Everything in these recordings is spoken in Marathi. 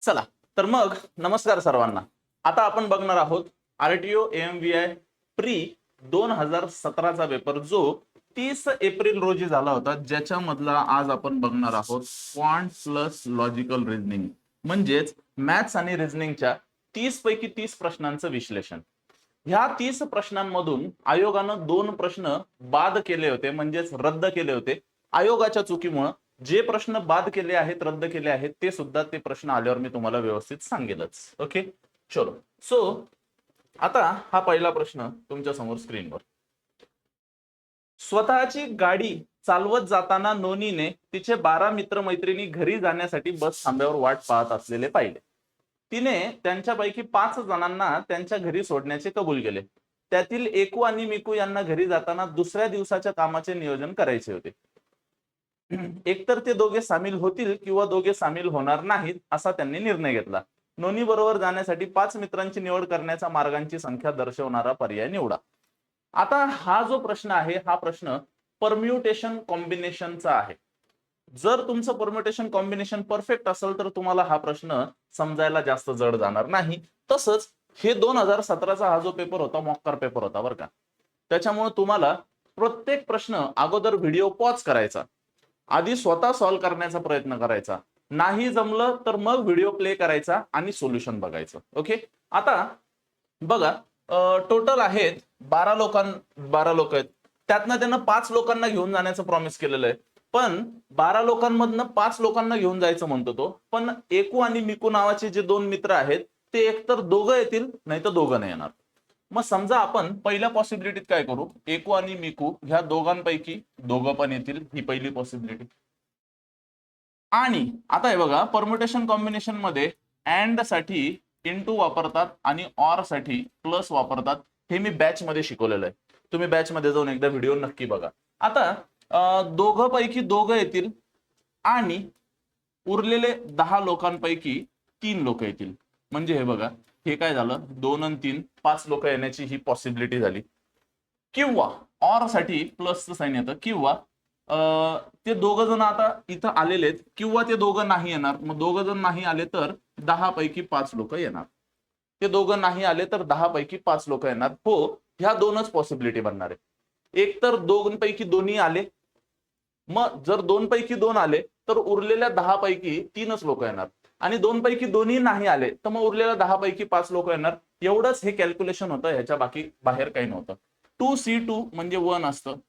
चला तर मग नमस्कार सर्वांना. आता आपण बघणार आहोत आरटीओ एमव्हीआय प्री 2017चा पेपर जो 30 एप्रिल रोजी झाला होता, ज्याच्यामधला आज आपण बघणार आहोत क्वांट प्लस लॉजिकल रिझनिंग, म्हणजेच मॅथ्स आणि रिझनिंगच्या 30 पैकी 30 प्रश्नांचं विश्लेषण. ह्या 30 प्रश्नांमधून आयोगानं 2 प्रश्न बाद केले होते, म्हणजेच रद्द केले होते आयोगाच्या चुकीमुळे. जे प्रश्न बाद केले आहेत, रद्द केले आहेत, ते सुद्धा ते प्रश्न आल्यावर मी तुम्हाला व्यवस्थित सांगेलच. ओके, चलो. सो आता हा पहिला प्रश्न तुमच्या समोर स्क्रीनवर. स्वतःची गाडी चालवत जाताना नोनीने तिचे 12 मित्रमैत्रिणी घरी जाण्यासाठी बस थांब्यावर वाट पाहत असलेले पाहिले. तिने त्यांच्यापैकी 5 जणांना त्यांच्या घरी सोडण्याचे कबूल केले. त्यातील एकू आणि मिकू यांना घरी जाताना दुसऱ्या दिवसाच्या कामाचे नियोजन करायचे होते. एकतर ते दोघे सामील होतील किंवा दोघे सामील होणार नाहीत असा त्यांनी निर्णय घेतला. नोनी बरोबर जाण्यासाठी 5 मित्रांची निवड करण्याचा मार्गांची संख्या दर्शवणारा पर्याय निवडा. आता हा जो प्रश्न आहे, हा प्रश्न परम्युटेशन कॉम्बिनेशनचा आहे. जर तुमचं परम्युटेशन कॉम्बिनेशन परफेक्ट असेल तर तुम्हाला हा प्रश्न समजायला जास्त जड जाणार नाही. तसंच हे 2017चा हा जो पेपर होता, मॉक पेपर होता बरं का. त्याच्यामुळे तुम्हाला प्रत्येक प्रश्न अगोदर व्हिडिओ पॉज करायचा, आधी स्वतः सॉल्व्ह करण्याचा प्रयत्न करायचा, नाही जमलं तर मग व्हिडिओ प्ले करायचा आणि सोल्युशन बघायचं. ओके, आता बघा, टोटल आहेत 12 लोक आहेत. त्यातनं त्यांना 5 लोकांना घेऊन जाण्याचं प्रॉमिस केलेलं आहे. पण 12 लोकांमधनं 5 लोकांना घेऊन जायचं म्हणतो तो, पण एकू आणि मिकू नावाचे जे 2 मित्र आहेत ते एकतर दोघं येतील नाही तर दोघं नाही येणार. मग समजा आपण पहिल्या पॉसिबिलिटीत काय करू, एकू आणि मिकू ह्या दोघांपैकी दोघं पण येतील, ही पहिली पॉसिबिलिटी. आणि आता हे बघा, परम्युटेशन कॉम्बिनेशन मध्ये अँड साठी इनटू वापरतात आणि ऑर साठी प्लस वापरतात. हे मी बॅच मध्ये शिकवलेलं आहे. तुम्ही बॅच मध्ये जाऊन एकदा व्हिडिओ नक्की बघा. आता दोघं पैकी दोघं येतील आणि उरलेले 10 लोकांपैकी 3 लोक येतील. म्हणजे हे बघा, हे काय झालं, 2 आणि 3 5 लोक येण्याची ही पॉसिबिलिटी झाली. किंवा ऑर साठी प्लसचं साइन येतं, किंवा ते दोघं जण आता इथं आलेले आहेत किंवा ते दोघं नाही येणार. मग दोघं जण नाही आले तर 10 पैकी 5 लोक येणार. ते दोघं नाही आले तर 10 पैकी 5 लोक येणार. हो, ह्या दोनच पॉसिबिलिटी बनणार आहे. एक तर 2 पैकी दोन्ही आले, मग जर 2 पैकी 2 आले तर उरलेल्या 10 पैकी 3च लोक येणार. आणि 2 पैकी दोन्ही नाही आले तर मग उरलेल्या 10 पैकी 5 लोक येणार. एवढंच हे कॅल्क्युलेशन होतं, ह्याच्या बाकी बाहेर काही नव्हतं. 2C2 म्हणजे 1 असतं,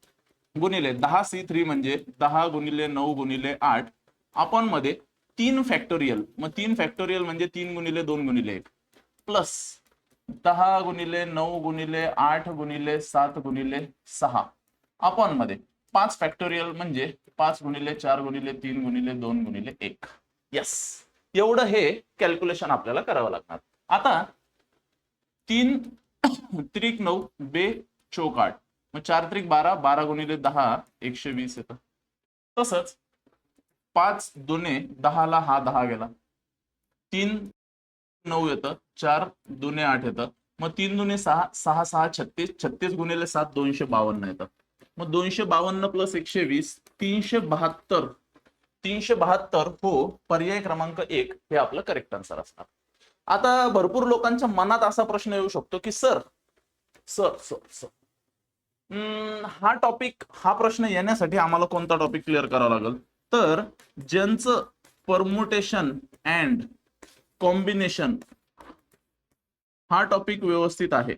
गुणिले 10C3 म्हणजे 10 गुणिले 9 गुणिले 8 आपण मध्ये 3 फॅक्टोरियल. मग 3 फॅक्टोरियल म्हणजे 3 गुणिले 2 गुणिले 1 प्लस 10 गुणिले 9 गुणिले 8 गुणिले 7 गुणिले 6 आपण मध्ये 5 फॅक्टोरियल म्हणजे 5 गुणिले 4 गुणिले 3 गुणिले 2 गुणिले 1. यस, एवढं हे कॅल्क्युलेशन आपल्याला करावं लागणार. आता 3 त्रिक 9 बे चौक 8, मग 4 त्रिक 12, 12 गुणिले 10 120 येतं. तसंच 5 दुने 10 ला हा 10 गेला, 3 9 येतं, 4 दुने 8 येतं, मग 3 दुने 6, 6 6 36, 36 गुणिले 7 252 येतं. मग 252 प्लस 120 372. 372 हो, पर्याय क्रमांक 1 हे आपलं करेक्ट आन्सर असणार. आता भरपूर लोकांच्या मनात असा प्रश्न येऊ शकतो की सर सर सर सर हा टॉपिक, हा प्रश्न येण्यासाठी आम्हाला कोणता टॉपिक क्लिअर करावा लागेल. तर ज्यांचं परमुटेशन अँड कॉम्बिनेशन हा टॉपिक व्यवस्थित आहे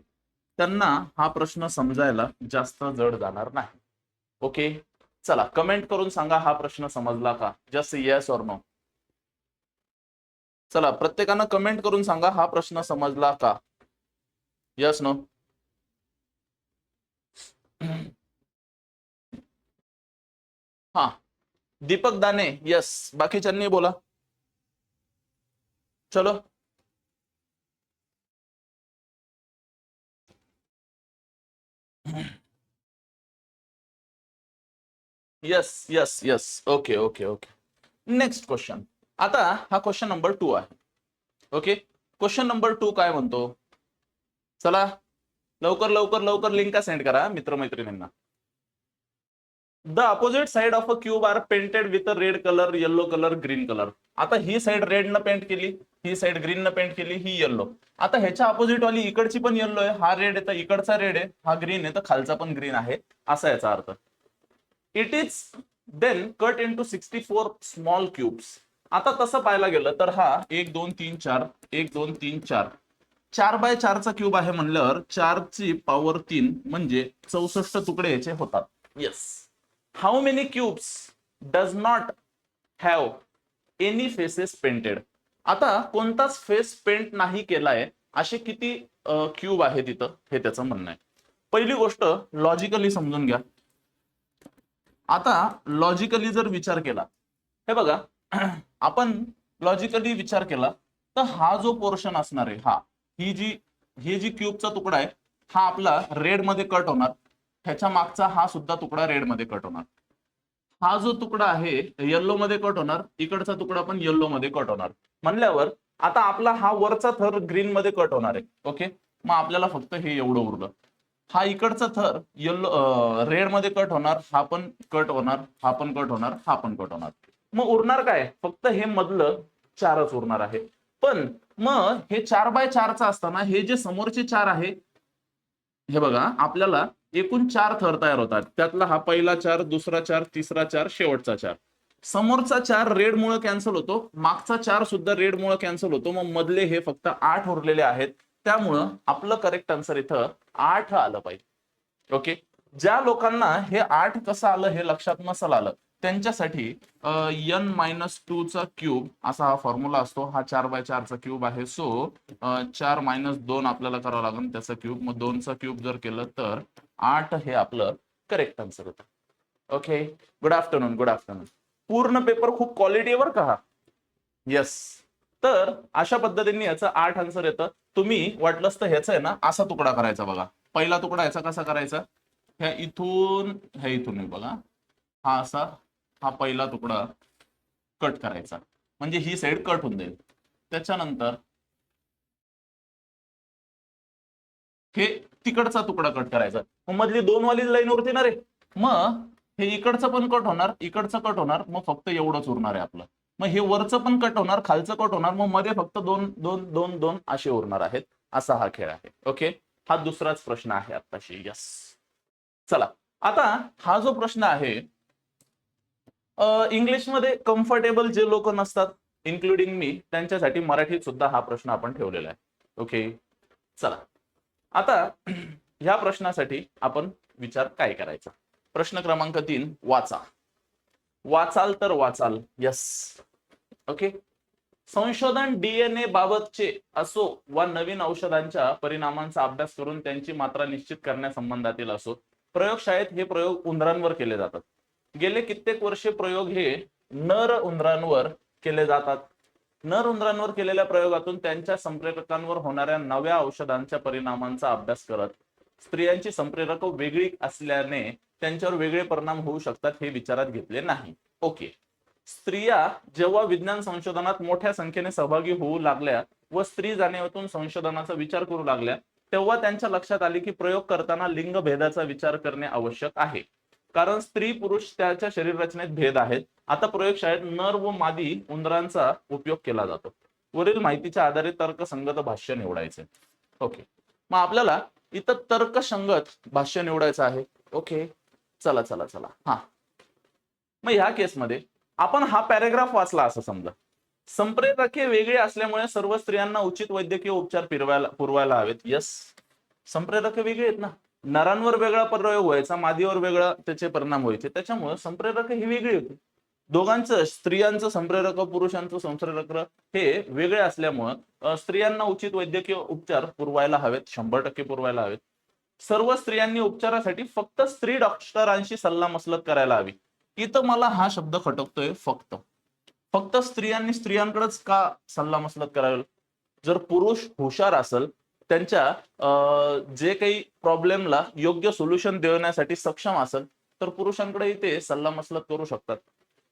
त्यांना हा प्रश्न समजायला जास्त जड जाणार नाही. ओके, चला कमेंट करून सांगा हा प्रश्न समजला का. Just yes or no. चला प्रत्येकानं कमेंट करून सांगा हा प्रश्न समजला का. Yes no. हा, दीपक दाने यस, बाकीच्यांनी बोला. चलो. Yes yes yes, okay okay okay. Next question. आता हा क्वेश्चन नंबर 2 आहे. ओके, क्वेश्चन नंबर 2 काय म्हणतो, चला लवकर लवकर लवकर लिंका सेंड करा मित्रमैत्रिणींना. The opposite side of a cube are painted with a red colour, yellow colour, green colour. आता ही साइड रेड न पेंट केली, ही साइड ग्रीन न पेंट केली, ही येलो. आता ह्याच्या अपोजिट वाली इकडची पण येलो आहे, हा रेड आहे तर इकडचा रेड आहे, हा ग्रीन आहे तर खालचा पण ग्रीन आहे, असा याचा अर्थ. It is then cut into 64 small cubes. आता तसं पाहायला गेलं तर हा 1 2 3 4 1 2 3 4 4x4 चा क्यूब आहे म्हणल्यावर 4 ची पॉवर 3 म्हणजे 64 तुकडे याचे होतात. Yes. How many cubes does not have any faces painted. आता कोणताच फेस पेंट नाही केलाय असे किती क्यूब आहे तिथं, हे त्याचं म्हणणं आहे. पहिली गोष्ट लॉजिकली समजून घ्या. आता लॉजिकली जर विचार केला, हे बघा आपण लॉजिकली विचार केला तर हा जो पोर्शन असणार आहे, हा ही जी क्यूबचा तुकडा आहे हा आपला रेड मध्ये कट होणार, ह्याच्या मागचा हा सुद्धा तुकडा रेड मध्ये कट होणार, हा जो तुकडा आहे येल्लो मध्ये कट होणार, इकडचा तुकडा पण येल्लो मध्ये कट होणार. म्हणल्यावर आता आपला हा वरचा थर ग्रीन मध्ये कट होणार आहे. ओके, मग आपल्याला फक्त हे एवढं उरलं. हा इकडचा थर येल्लो रेड मध्ये कट होणार, हा पण कट होणार, हा पण कट होणार, हा पण कट होणार. मग उरणार काय, फक्त हे मधलं 4च उरणार आहे. पण मग हे 4x4 असताना हे जे समोरचे 4 आहे, हे बघा आपल्याला एकूण 4 थर तयार होतात. त्यातला हा पहिला 4, दुसरा 4, तिसरा 4, शेवटचा 4. समोरचा 4 रेड मुळे कॅन्सल होतो, मागचा 4 सुद्धा रेड मुळे कॅन्सल होतो, मग मधले हे फक्त 8 उरलेले आहेत. त्यामुळं आपलं करेक्ट आन्सर इथं 8 आलं पाहिजे. ओके, ज्या लोकांना हे 8 कसं आलं हे लक्षात नसल आलं त्यांच्यासाठी n-2 चा क्यूब असा हा फॉर्म्युला असतो. हा 4x4 चा क्यूब आहे. सो 4-2 आपल्याला करावं लागेल त्याचा क्यूब. मग 2 चा क्यूब जर केलं तर 8 हे आपलं करेक्ट आन्सर होतं. Okay, good afternoon, good afternoon. पूर्ण पेपर खूप क्वालिटीवर का? येस. तर अशा पद्धतीने याचं 8 आन्सर येतं. तुम्ही वाटलंच तर ह्याचं आहे ना असा तुकडा करायचा बघा. पहिला तुकडा याचा कसा करायचा, ह्या इथून बघा, हा असा हा पहिला तुकडा कट करायचा म्हणजे ही साइड कट होऊन जाईल. त्याच्यानंतर हे तिकडचा तुकडा कट करायचा, मग मधली 2 वाली लाईन उरते ना रे, मग हे इकडचं पण कट होणार, इकडचं कट होणार, मग फक्त एवढंच उरणार आहे आपलं. मग हे वरचं पण कट होणार, खालचं कट होणार, मग मध्ये फक्त 2 2 2 2 असे उरणार आहेत. असा हा खेळ आहे. ओके, हा दुसराच प्रश्न आहे आताशी. यस. चला, आता हा जो प्रश्न आहे इंग्लिशमध्ये कम्फर्टेबल जे लोक नसतात इन्क्लुडिंग मी, त्यांच्यासाठी मराठीत सुद्धा हा प्रश्न आपण ठेवलेला आहे. ओके, चला आता ह्या प्रश्नासाठी आपण विचार काय करायचा. प्रश्न क्रमांक 3, वाचा. वाचाल तर वाचाल. यस. ओके, संशोधन डीएनए बाबतचे असो वा नवीन औषधांच्या परिणामांचा अभ्यास करून त्यांची मात्रा निश्चित करण्यासंबंधातील असो, प्रयोगशाळेत हे प्रयोग उंदरांवर केले जातात. गेले कित्येक वर्षे प्रयोग हे नर उंदरांवर केले जातात. नर उंदरांवर केलेल्या प्रयोगातून त्यांच्या संप्रेरकांवर होणाऱ्या नव्या औषधांच्या परिणामांचा अभ्यास करत स्त्रियांची संप्रेरक वेगळी असल्याने त्यांच्यावर वेगळे परिणाम होऊ शकतात हे विचारात घेतले नाही. ओके, स्त्रिया जेव्हा विज्ञान संशोधनात मोठ्या संख्येने सहभागी होऊ लागल्या व स्त्री जाणीवेतून संशोधनाचा विचार करू लागल्या, तेव्हा त्यांच्या लक्षात आले की प्रयोग करताना लिंग भेदाचा विचार करणे आवश्यक आहे, कारण स्त्री पुरुष त्याच्या शरीर रचनेत भेद आहेत. आता प्रयोगशाळेत नर व मादी उंदरांचा उपयोग केला जातो. वरील माहितीच्या आधारे तर्कसंगत भाष्य निवडायचे. ओके, मग आपल्याला इथं तर्कसंगत भाष्य निवडायचं आहे. ओके, चला चला चला. हा, मग ह्या केसमध्ये आपण हा पॅराग्राफ वाचला असं समजा. संप्रेरके वेगळे असल्यामुळे सर्व स्त्रियांना उचित वैद्यकीय उपचार पुरवायला हवेत. यस, संप्रेरके वेगळे आहेत ना, नरांवर वेगळा प्रयोग व्हायचा, मादीवर वेगळा त्याचे परिणाम व्हायचे, त्याच्यामुळे संप्रेरक ही वेगळी होती. दोघांचं, स्त्रियांचं संप्रेरक, पुरुषांचं संप्रेरक हे वेगळे असल्यामुळे स्त्रियांना उचित वैद्यकीय उपचार पुरवायला हवेत, 100% पुरवायला हवेत. सर्व स्त्रियांनी उपचारासाठी फक्त स्त्री डॉक्टरांशी सल्लामसलत करायला हवी. इथं मला हा शब्द खटकतोय, फक्त. फक्त स्त्रियांनी स्त्रियांकडेच का सल्लामसलत करावी? जर पुरुष हुशार असेल, त्यांच्या जे काही प्रॉब्लेमला योग्य सोल्युशन देण्यासाठी सक्षम असेल, तर पुरुषांकडे ते सल्लामसलत करू शकतात.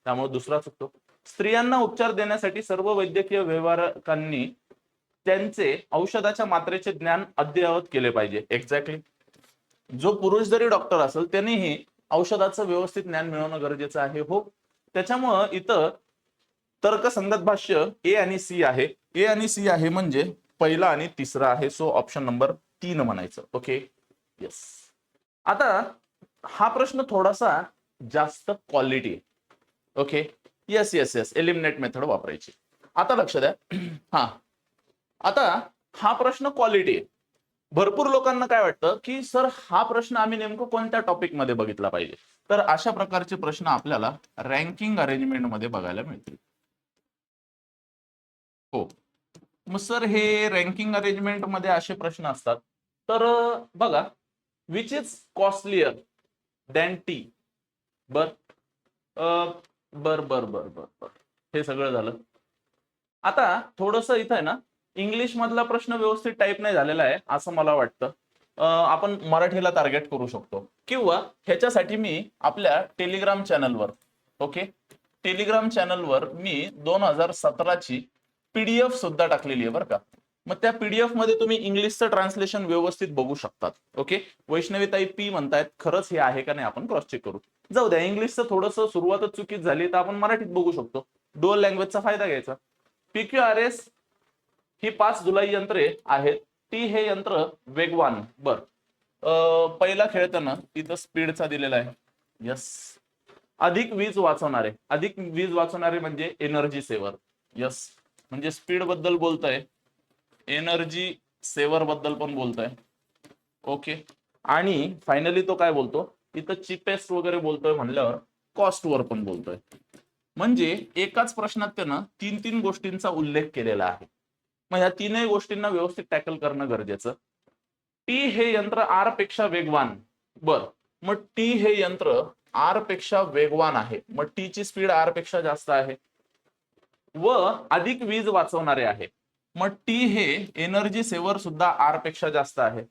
त्यामुळे दुसरा चुकतो. स्त्रियांना उपचार देण्यासाठी सर्व वैद्यकीय व्यवहारकांनी त्यांचे औषधाच्या मात्रेचे ज्ञान अद्ययावत केले पाहिजे. एक्झॅक्टली, जो पुरुष जरी डॉक्टर असेल त्यांनीही औषधाचं व्यवस्थित ज्ञान मिळवणं गरजेचं आहे. हो, त्याच्यामुळं इथं तर्कसंगत भाष्य ए आणि सी आहे. ए आणि सी आहे म्हणजे पहिला आणि तिसरा आहे. सो ऑप्शन नंबर 3 म्हणायचं. Okay, yes. आता हा प्रश्न थोडासा जास्त क्वालिटी आहे. Okay, yes yes yes, eliminate method वापरायची. आता लक्ष द्या. हा, आता हा प्रश्न क्वालिटी आहे. भरपूर लोकांना काय वाटतं की सर हा प्रश्न आम्ही नेमकं कोणत्या टॉपिक मध्ये बघितला पाहिजे, तर अशा प्रकारचे प्रश्न आपल्याला रँकिंग अरेंजमेंट मध्ये बघायला मिळतील. हो, मग सर हे रँकिंग अरेंजमेंट मध्ये असे प्रश्न असतात, तर बघा, which is costlier than T. बर बर बर बर बर बर, हे सगळं झालं. आता थोडस इथं आहे ना, इंग्लिश मधला प्रश्न व्यवस्थित टाईप नाही झालेला आहे असं मला वाटतं. आपण मराठीला टार्गेट करू शकतो, किंवा ह्याच्यासाठी मी आपल्या टेलिग्राम चॅनलवर, ओके, टेलिग्राम चॅनलवर मी 2017ची पीडीएफ सुद्धा टाकलेली आहे बरं का. मग त्या पीडीएफ मध्ये तुम्ही इंग्लिशचं ट्रान्सलेशन व्यवस्थित बघू शकतात. ओके, वैष्णवीताई पी म्हणतायत, खरंच हे आहे का नाही आपण क्रॉस चेक करू. जाऊ द्या, इंग्लिशचं थोडंसं सुरुवातच चुकीच झाली तर आपण मराठीत बघू शकतो. डुअल लँग्वेजचा फायदा घ्यायचा. PQRS ही 5 जुलै यंत्रे आहेत. टी हे यंत्र वेगवान. बर, पहिला खेळताना इथं स्पीडचा दिलेला आहे. यस. अधिक वीज वाचवणारे, अधिक वीज वाचवणारे म्हणजे एनर्जी सेव्हर. यस, म्हणजे स्पीड बद्दल बोलतोय, एनर्जी सेव्हर बद्दल पण बोलतोय. ओके, आणि फायनली तो काय बोलतो इथं, चिपेस्ट वगैरे बोलतोय म्हणल्यावर कॉस्ट वर पण बोलतोय. म्हणजे एकाच प्रश्नात त्यानं 3 गोष्टींचा उल्लेख केलेला आहे. मग या 3 गोष्टींना व्यवस्थित टॅकल करणं गरजेचं. टी हे यंत्र आर पेक्षा वेगवान. बर, मग टी हे यंत्र आर पेक्षा वेगवान आहे, मग टी ची स्पीड आर पेक्षा जास्त आहे, व अधिक वीज वाचवणारे आहे. मग टी हे एनर्जी सेव्हर सुद्धा आर पेक्षा जास्त आहे.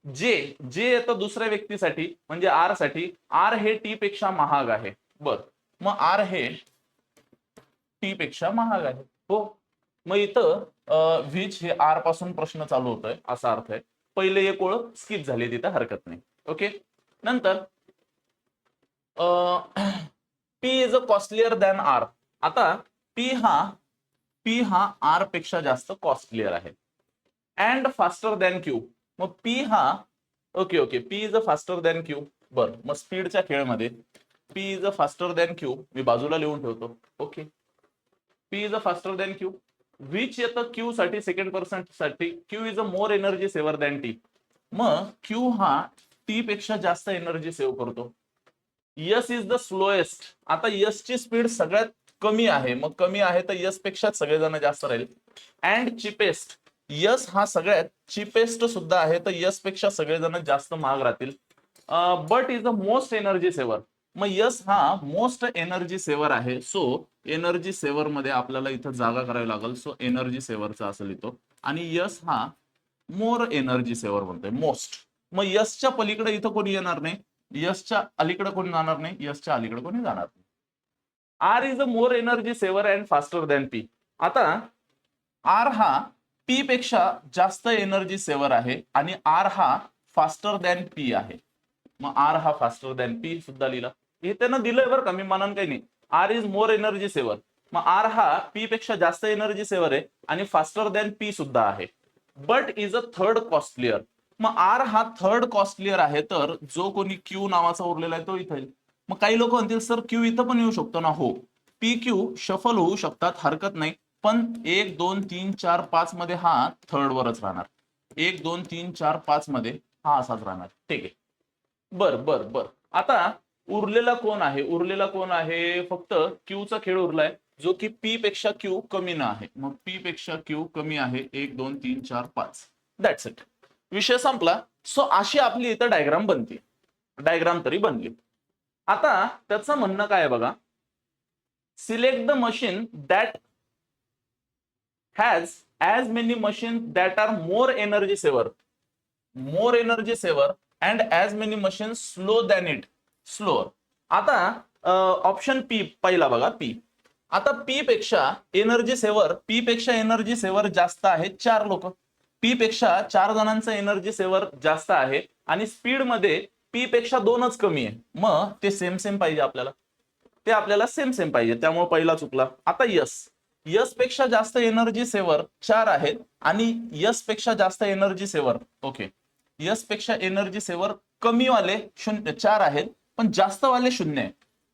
जे जे येतं दुसऱ्या व्यक्तीसाठी म्हणजे आर साठी, आर हे टी पेक्षा महाग आहे. बर, मग आर हे टी पेक्षा महाग आहे. हो, मग इथं वीज हे आर पासून प्रश्न चालू होतोय असा अर्थ आहे. पहिले एक ओळ स्किप झाली, तिथं हरकत नाही. ओके, नंतर P is a costlier than R. आता पी हा आर पेक्षा जास्त कॉस्टलियर आहे. And faster than Q. मग पी हा, okay okay, P is a faster than Q. बर, मग स्पीडच्या खेळमध्ये P is a faster than Q मी बाजूला लिहून ठेवतो. Okay, P is a faster than Q. Which येतं क्यू साठी, सेकंड पर्सन साठी, Q is a more energy saver than T. मग क्यू हा टी पेक्षा जास्त एनर्जी सेव्ह करतो. Yes is the slowest. आता यस ची स्पीड सगळ्यात कमी आहे, मग कमी आहे तर यस पेक्षा सगळेजण जास्त राहील. अँड चिपेस्ट, यस हा सगळ्यात चिपेस्ट सुद्धा आहे, तर यस पेक्षा सगळेजण जास्त महाग राहतील. But is the most energy saver. मग यस हा मोस्ट एनर्जी सेव्हर आहे. सो एनर्जी सेव्हर मध्ये आपल्याला इथं जागा करावी लागेल. सो एनर्जी सेव्हरचा असं लिहितो, आणि यस हा मोर एनर्जी सेव्हर म्हणतोय, मोस्ट. मग यसच्या पलीकडे इथं कोणी येणार नाही, यसच्या अलीकडे कोणी जाणार नाही, यसच्या अलीकडे कोणी जाणार नाही. R is a more energy saver and faster than P. आता आर हा पी पेक्षा जास्त एनर्जी सेव्हर आहे, आणि आर हा फास्टर दॅन पी आहे. मग आर हा फास्टर दॅन पी सुद्धा लिहिला. हे त्यानं दिलंय बरं का, मी मानन काही नाही. R is more energy saver, मग आर हा पी पेक्षा जास्त एनर्जी सेव्हर आहे आणि फास्टर दॅन पी सुद्धा आहे. But is a third costlier. मग आर हा थर्ड कॉस्टलियर आहे, तर जो कोणी क्यू नावाचा उरलेला आहे तो इथे येईल. मग काही लोक म्हणतील सर क्यू इथं पण येऊ शकतो ना. हो, पी क्यू शफल होऊ शकतात, हरकत नाही, पण 1 2 3 4 5 मध्ये हा थर्ड वरच राहणार. 1 2 3 4 5 मध्ये हा असाच राहणार. ठीक आहे, बर बर बर. आता उरलेला कोण आहे, उरलेला कोण आहे, फक्त क्यूचा खेळ उरलाय, जो की पी पेक्षा क्यू कमी ना आहे. मग पी पेक्षा क्यू कमी आहे, 1 2 3 4 5. दॅट्स इट, विषय संपला. सो अशी आपली इथं डायग्राम बनते. डायग्राम तरी बनली. आता त्याचं म्हणणं काय आहे बघा, select the machine that has as many machine that are more energy saver, more energy saver and as many machine slow than it, slower. आता ऑप्शन पी पहिला बघा, पी. आता पी पेक्षा एनर्जी सेव्हर, पी पेक्षा एनर्जी सेव्हर जास्त आहे 4 लोक. पी पेक्षा 4 जणांचं एनर्जी सेव्हर जास्त आहे, आणि स्पीड मध्ये पी पेक्षा 2च कमी आहे, मग ते सेम सेम पाहिजे आपल्याला, ते आपल्याला सेम सेम पाहिजे, त्यामुळे पहिला चुकला. आता यस, यस पेक्षा जास्त एनर्जी सेवर 4 आहेत आणि यस पेक्षा जास्त एनर्जी सेवर, ओके, यस पेक्षा एनर्जी सेवर कमी वाले 4 आहेत पण जास्त वाले 0 आहे.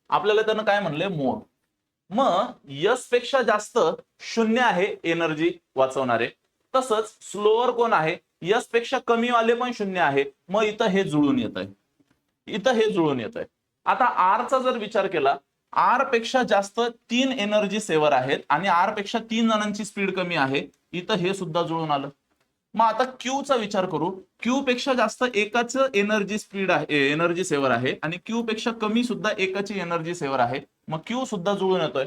आपल्याला त्यानं काय म्हणले, मोर. मग यस पेक्षा जास्त 0 आहे एनर्जी वाचवणारे, तसंच स्लोअर कोण आहे, यस पेक्षा कमी वाले पण 0 आहे. मग इथं हे जुळून येत आहे, इथं हे जुळून येत आहे. आता आरचा जर विचार केला, आर पेक्षा जास्त 3 एनर्जी सेवर आहेत आणि आर पेक्षा 3 जणांची स्पीड कमी आहे, इथं हे सुद्धा जुळून आलं. मग आता क्यू चा विचार करू, क्यू पेक्षा जास्त एकाच एनर्जी स्पीड आहे, एनर्जी सेवर आहे आणि क्यू पेक्षा कमी सुद्धा एकाची एनर्जी सेवर आहे, मग क्यू सुद्धा जुळून येतोय.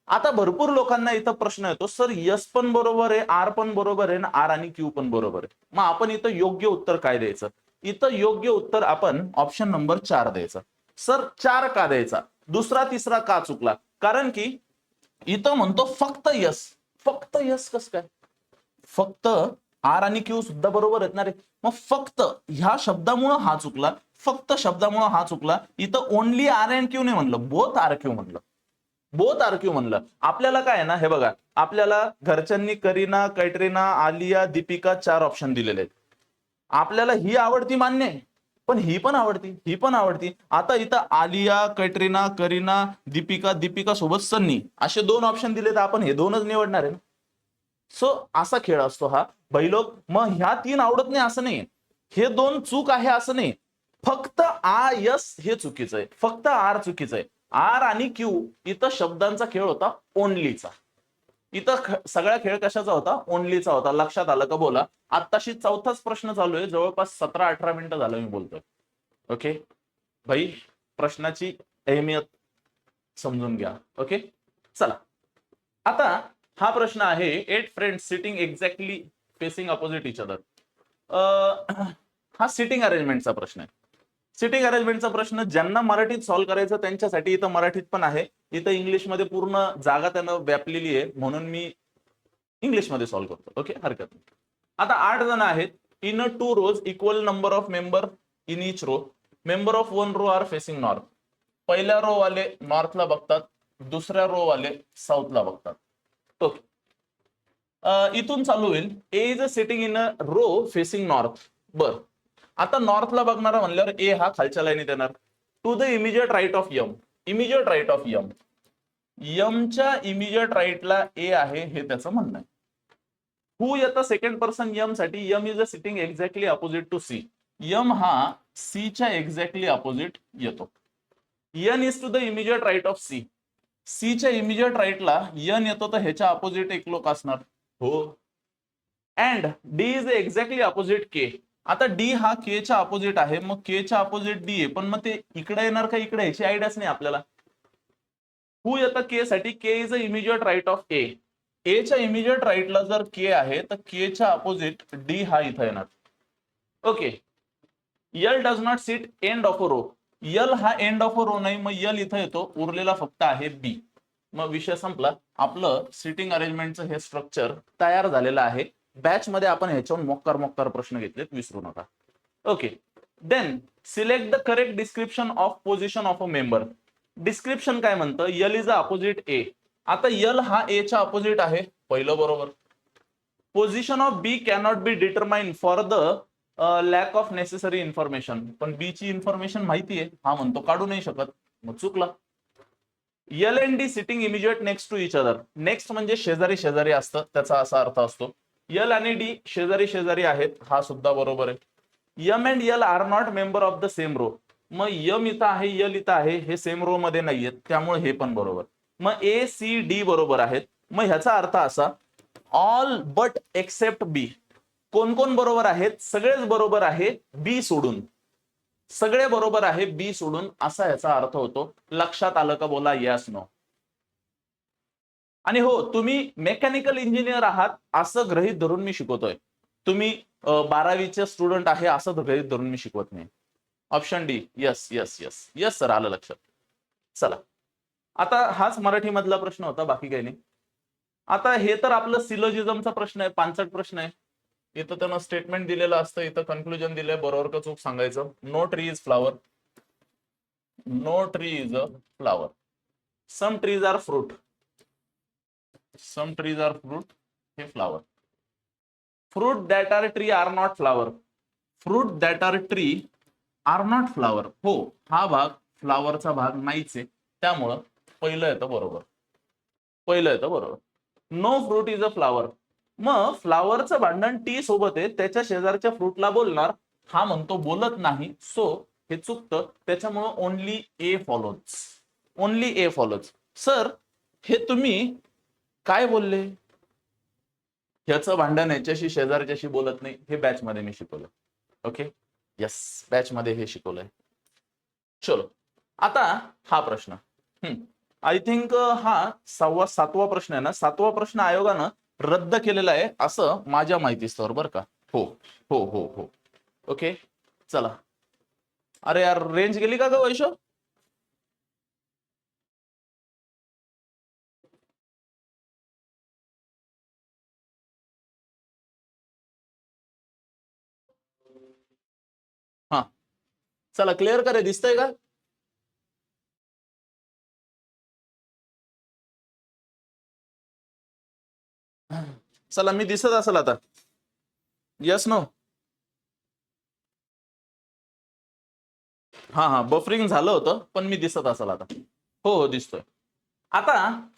आता भरपूर लोकांना इथं प्रश्न येतो, सर यस पण बरोबर आहे, आर पण बरोबर आहे, आर आणि क्यू पण बरोबर आहे, मग आपण इथं योग्य उत्तर काय द्यायचं? इथं योग्य उत्तर आपण ऑप्शन नंबर 4 द्यायचं. सर 4 का द्यायचा, दुसरा तिसरा का चुकला? कारण की इथं म्हणतो फक्त यस, फक्त यस कस काय, फक्त आर आणि क्यू सुद्धा बरोबर आहेत ना रे, मग फक्त ह्या शब्दामुळे हा चुकला, फक्त शब्दामुळे हा चुकला. इथं ओनली आर अँड क्यू नाही म्हणलं, बोथ आर क्यू म्हणलं, बोथ आर क्यू म्हणलं. आपल्याला काय आहे ना, हे बघा, आपल्याला घरच्यांनी करीना, कैटरीना, आलिया, दीपिका 4 ऑप्शन दिलेले आहेत. आपल्याला ही आवडती मान्य आहे, पण ही पण आवडती, ही पण आवडती. आता इथं आलिया, कैटरीना, करीना, दीपिका, दीपिका सोबत सन्नी असे 2 ऑप्शन दिले, तर आपण हे 2च निवडणार आहे ना. सो असा खेळ असतो हा बैलोक. मग ह्या 3 आवडत नाही असं नाही, हे 2 चूक आहे असं नाही, फक्त यस हे चुकीचं आहे, फक्त आर चुकीचं आहे. आर आणि क्यू इथं शब्दांचा खेळ होता, ओनलीचा. इथं सगळा खेळ कशाचा होता, ओनलीचा होता. लक्षात आलं का? बोला. आत्ताशी 4थाच प्रश्न चालू आहे, जवळपास 17-18 मिनिटं झालं मी बोलतोय. ओके भाई, प्रश्नाची अहमियत समजून घ्या. ओके चला, आता हा प्रश्न आहे, 8 friends sitting exactly facing opposite each other. हा सिटिंग अरेंजमेंटचा प्रश्न आहे. सिटिंग अरेंजमेंटचा प्रश्न ज्यांना मराठीत सॉल्व्ह करायचं त्यांच्यासाठी इथं मराठीत पण आहे, इथं इंग्लिशमध्ये पूर्ण जागा त्यानं व्यापलेली आहे, म्हणून मी इंग्लिशमध्ये सॉल्व्ह करतो. ओके, हरकत नाही. आता 8 जण आहेत. In a 2 rows equal number of member in each row, member of 1 row are facing north. पहिल्या रो वाले नॉर्थला बघतात, दुसऱ्या रो वाले साऊथला बघतात. ओके, इथून चालू होईल. A is a sitting in a row facing north. बर, आता नॉर्थला बघणारा म्हणल्यावर ए हा खालच्या लाईनीत येणार. To the immediate right of M, immediate right of M, यमच्या इमिजिएट राईटला ए आहे हे त्याचं म्हणणं आहे. हु येतं सेकंड पर्सन यम साठी, M is a sitting exactly opposite to C, M हा सी च्या एक्झॅक्टली अपोजिट येतो. N is to the immediate right of C, C च्या इमिजिएट राईटला यन येतो, तर ह्याच्या अपोजिट एक लोक असणार. हो. And D is exactly opposite के, आता डी हा के च्या अपोजिट आहे, मग के च्या अपोजिट डी आहे, पण मग ते इकडे येणार का इकडे ह्याची आयडियाच नाही आपल्याला. हु येतं के साठी, K is a immediate right of A, A च्या इमिजिएट राईटला जर के आहे तर के च्या अपोजिट डी हा इथं येणार. Okay, L does not sit end of a row, L हा एंड ऑफ अ रो नाही, मग यल इथं येतो, उरलेला फक्त आहे बी. मग विषय संपला. आपलं सिटिंग अरेंजमेंटचं हे स्ट्रक्चर तयार झालेलं आहे. बॅच मध्ये आपण ह्याच्यावर मोक्कार प्रश्न घेतलेत, विसरू नका. Okay, then select the correct description of position of a member. Description काय म्हणतं, L is a opposite A, आता यल हा ए च्या अपोजिट आहे, पहिलं बरोबर. Position of B cannot be determine for the lack of necessary information, पण बी ची इन्फॉर्मेशन माहिती आहे, हा म्हणतो काढू नाही शकत, मग चुकला. L and D sitting immediate next to each other, next म्हणजे शेजारी शेजारी असतं, त्याचा असा अर्थ असतो. यल आणि डी शेजारी शेजारी आहेत, हा सुद्धा बरोबर आहे. M and L are not member of the same row, मग यम इथं आहे, यल इथं आहे, हे सेम रो मध्ये नाहीयेत, त्यामुळे हे पण बरोबर. मग ए सी डी बरोबर आहेत. मग ह्याचा अर्थ असा, ऑल बट एक्सेप्ट बी, कोण कोण बरोबर आहेत, सगळेच बरोबर आहे बी सोडून, सगळे बरोबर आहे बी सोडून, असा याचा अर्थ होतो. लक्षात आलं का? बोला यस नो. आणि हो, तुम्ही मेकॅनिकल इंजिनियर आहात असं गृहीत धरून मी शिकवतोय, तुम्ही 12वीचे स्टुडंट आहे असं गृहीत धरून मी शिकवत नाही. Option D, yes yes yes yes sir, आलं लक्षात. चला, आता हाच मराठी मधला प्रश्न होता, बाकी काही नाही. आता हे तर आपलं सिलोजिझमचा प्रश्न आहे, 65 प्रश्न आहे. इथं त्यानं स्टेटमेंट दिलेलं असतं, इथं कन्क्लुजन दिलंय, बरोबर का चूक सांगायचं. No tree is flower, no tree is a flower. Some trees are fruit, some trees are fruit, हे flower. Fruit that are tree are not flower, fruit that are tree are not flower. हो, हा भाग फ्लावरचा भाग नाहीच आहे, त्यामुळं पहिलं येतं बरोबर, पहिलं येतं बरोबर. No fruit is a flower. मग फ्लावरचं भांडण टी सोबत आहे, त्याच्या शेजारच्या फ्रूटला बोलणार, हा म्हणतो बोलत नाही, सो हे चुकतं, त्याच्यामुळं ओनली ए फॉलोज, ओनली ए फॉलोज. सर हे तुम्ही काय बोलले, ह्याचं भांडण ह्याच्याशी शेजारच्याशी बोलत नाही, हे बॅच मध्ये मी शिकवलं. ओके, यस, बॅच मध्ये हे शिकवलंय. चलो, आता हा प्रश्न, आय थिंक हा 7वा प्रश्न आहे ना. 7वा प्रश्न आयोगानं रद्द केलेला आहे असं माझ्या माहितीस्तवर, बरं का. हो हो हो हो. ओके, चला. अरे यार, रेंज गेली का ग वैशो? हा, चला क्लिअर करे, दिसतंय का? चला, मी दिसत असेल आता? Yes no? हा हा, बफरिंग झालं होतं, पण मी दिसत असेल आता. हो हो, दिसतोय. आता